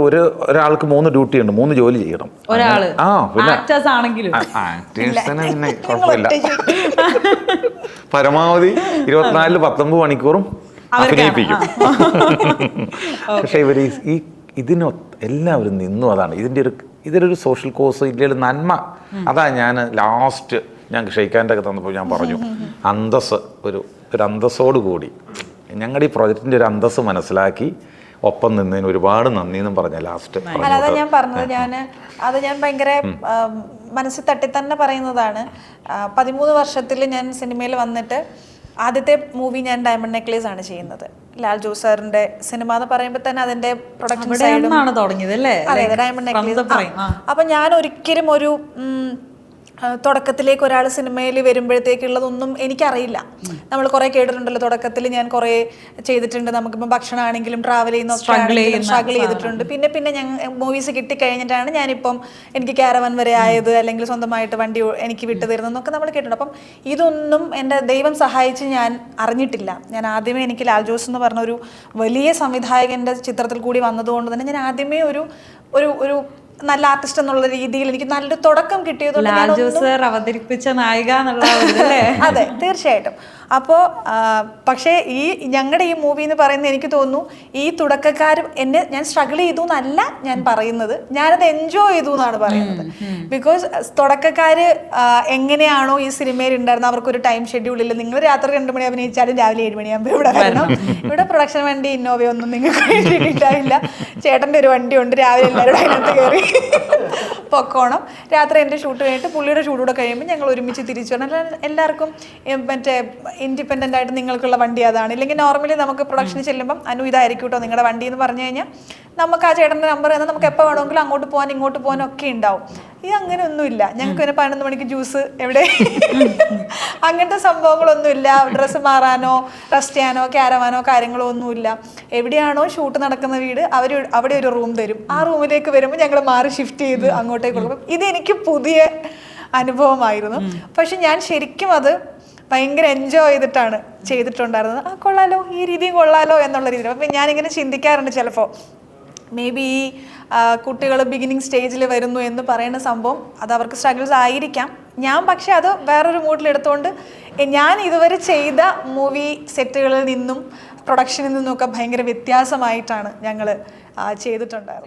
ഒരാൾക്ക് 3 ഡ്യൂട്ടി ഉണ്ട്, 3 ജോലി ചെയ്യണം. ഒരാള് പിന്നെ ആക്ടേഴ്സ് ആണെങ്കിലും പിന്നെ കുഴപ്പമില്ല, പരമാവധി 24 19 മണിക്കൂറും അഭിനയിപ്പിക്കും. പക്ഷെ ഇവർ എല്ലാവരും നിന്നു. അതാണ് ഇതിലൊരു സോഷ്യൽ കോസ്, ഇതിലൊരു നന്മ. അതാ ഞാൻ ലാസ്റ്റ് ഞാൻ ഷെയ്ഖാൻ്റെ ഒക്കെ തന്നപ്പോൾ ഞാൻ പറഞ്ഞു, അന്തസ് ഒരു അന്തസ്സോട് കൂടി ഞങ്ങളുടെ ഈ പ്രോജക്റ്റിൻ്റെ ഒരു അന്തസ് മനസ്സിലാക്കി ഒപ്പം നിന്നതിന് ഒരുപാട് നന്ദി എന്നും പറഞ്ഞ ലാസ്റ്റ്. അതാ ഞാൻ പറഞ്ഞത്, ഞാൻ ഭയങ്കര മനസ്സിൽ തട്ടി തന്നെ പറയുന്നതാണ്. 13 വർഷത്തിൽ ഞാൻ സിനിമയിൽ വന്നിട്ട് ആദ്യത്തെ മൂവി ഞാൻ ഡയമണ്ട് നെക്ലേസ് ആണ് ചെയ്യുന്നത്. ലാൽ ജോസ് സാറിന്റെ സിനിമ എന്ന് പറയുമ്പോൾ തന്നെ അതിന്റെ പ്രൊഡക്ഷൻ സൈഡും അതെ, ഡയമണ്ട് നെക്ലേസ്. അപ്പൊ ഞാൻ ഒരിക്കലും ഒരു തുടക്കത്തിലേക്ക് ഒരാൾ സിനിമയിൽ വരുമ്പോഴത്തേക്കുള്ളതൊന്നും എനിക്കറിയില്ല. നമ്മൾ കുറേ കേട്ടിട്ടുണ്ടല്ലോ, തുടക്കത്തിൽ ഞാൻ കുറേ ചെയ്തിട്ടുണ്ട്. നമുക്കിപ്പോൾ ഭക്ഷണമാണെങ്കിലും ട്രാവൽ ചെയ്യുന്നൊക്കെ സ്ട്രഗിൾ ചെയ്തിട്ടുണ്ട്. പിന്നെ ഞങ്ങൾ മൂവീസ് കിട്ടിക്കഴിഞ്ഞിട്ടാണ് ഞാനിപ്പം എനിക്ക് ക്യാരവൻ വരെ ആയത്, അല്ലെങ്കിൽ സ്വന്തമായിട്ട് വണ്ടി എനിക്ക് വിട്ടു തരുന്നതെന്നൊക്കെ നമ്മൾ കേട്ടിട്ടുണ്ട്. അപ്പം ഇതൊന്നും എൻ്റെ ദൈവം സഹായിച്ച് ഞാൻ അറിഞ്ഞിട്ടില്ല. ഞാൻ ആദ്യമേ എനിക്ക് ലാൽ ജോസ് എന്ന് പറഞ്ഞ ഒരു വലിയ സംവിധായകൻ്റെ ചിത്രത്തിൽ കൂടി വന്നതുകൊണ്ട് തന്നെ ഞാൻ ആദ്യമേ ഒരു നല്ല ആർട്ടിസ്റ്റ് എന്നുള്ള രീതിയിൽ എനിക്ക് നല്ലൊരു തുടക്കം കിട്ടിയതുകൊണ്ട് അവതരിപ്പിച്ച നായിക അതെ, തീർച്ചയായിട്ടും. അപ്പോൾ പക്ഷേ ഞങ്ങളുടെ ഈ മൂവി എന്ന് പറയുന്നത് എനിക്ക് തോന്നുന്നു ഈ തുടക്കക്കാർ ഞാൻ സ്ട്രഗിൾ ചെയ്തു എന്നല്ല ഞാൻ പറയുന്നത്, ഞാനത് എൻജോയ് ചെയ്തു എന്നാണ് പറയുന്നത്. ബിക്കോസ് തുടക്കക്കാർ എങ്ങനെയാണോ ഈ സിനിമയിൽ ഉണ്ടായിരുന്നത്, അവർക്കൊരു ടൈം ഷെഡ്യൂളില്ല. നിങ്ങൾ രാത്രി 2 മണി അഭിനയിച്ചാലും രാവിലെ 7 മണിയാകുമ്പോൾ ഇവിടെ വരണം. ഇവിടെ പ്രൊഡക്ഷൻ വണ്ടി ഇന്നോവയൊന്നും നിങ്ങൾക്ക് വേണ്ടിയിട്ടില്ല. ചേട്ടൻ്റെ ഒരു വണ്ടിയുണ്ട്, രാവിലെ എല്ലാവരും അതിനകത്ത് കയറി പൊക്കോണം. രാത്രി എൻ്റെ ഷൂട്ട് കഴിഞ്ഞിട്ട് പുള്ളിയുടെ ഷൂട്ടൂടെ കഴിയുമ്പോൾ ഞങ്ങൾ ഒരുമിച്ച് തിരിച്ചു വരണം. എല്ലാവർക്കും മറ്റേ ഇൻഡിപെൻഡൻ്റ് ആയിട്ട് നിങ്ങൾക്കുള്ള വണ്ടി അതാണ്. ഇല്ലെങ്കിൽ നോർമലി നമുക്ക് പ്രൊഡക്ഷന് ചെല്ലുമ്പം ഇതായിരിക്കും കേട്ടോ നിങ്ങളുടെ വണ്ടി എന്ന് പറഞ്ഞു കഴിഞ്ഞാൽ നമുക്ക് ആ ചേട്ടൻ്റെ നമ്പർ തന്നാൽ നമുക്ക് എപ്പോൾ വേണമെങ്കിലും അങ്ങോട്ട് പോകാൻ ഇങ്ങോട്ട് പോകാനും ഒക്കെ ഉണ്ടാവും. ഇത് അങ്ങനെ ഒന്നുമില്ല. ഞങ്ങൾക്ക് പിന്നെ 11 മണിക്ക് ജ്യൂസ് എവിടെ അങ്ങനത്തെ സംഭവങ്ങളൊന്നുമില്ല. ഡ്രസ്സ് മാറാനോ റെസ്റ്റ് ചെയ്യാനോ ക്യാരവാനോ കാര്യങ്ങളോ ഒന്നുമില്ല. എവിടെയാണോ ഷൂട്ട് നടക്കുന്ന വീട് അവിടെ ഒരു റൂം തരും. ആ റൂമിലേക്ക് വരുമ്പോൾ ഞങ്ങൾ മാറി ഷിഫ്റ്റ് ചെയ്ത് അങ്ങോട്ടേക്ക് കൊടുക്കും. ഇതെനിക്ക് പുതിയ അനുഭവമായിരുന്നു. പക്ഷെ ഞാൻ ശരിക്കും അത് ഭയങ്കര എൻജോയ് ചെയ്തിട്ടാണ് ചെയ്തിട്ടുണ്ടായിരുന്നത്. കൊള്ളാലോ, ഈ രീതിയും കൊള്ളാലോ എന്നുള്ള രീതിയിൽ. അപ്പം ഞാനിങ്ങനെ ചിന്തിക്കാറുണ്ട് ചിലപ്പോൾ മേ ബി ഈ കുട്ടികൾ ബിഗിനിങ് സ്റ്റേജിൽ വരുന്നു എന്ന് പറയുന്ന സംഭവം അത് അവർക്ക് സ്ട്രഗിൾസ് ആയിരിക്കാം. ഞാൻ പക്ഷെ അത് വേറൊരു മൂഡിലെടുത്തുകൊണ്ട് ഞാൻ ഇതുവരെ ചെയ്ത മൂവി സെറ്റുകളിൽ നിന്നും പ്രൊഡക്ഷനിൽ നിന്നുമൊക്കെ ഭയങ്കര വ്യത്യാസമായിട്ടാണ് ഞങ്ങൾ ചെയ്തിട്ടുണ്ടായിരുന്നത്.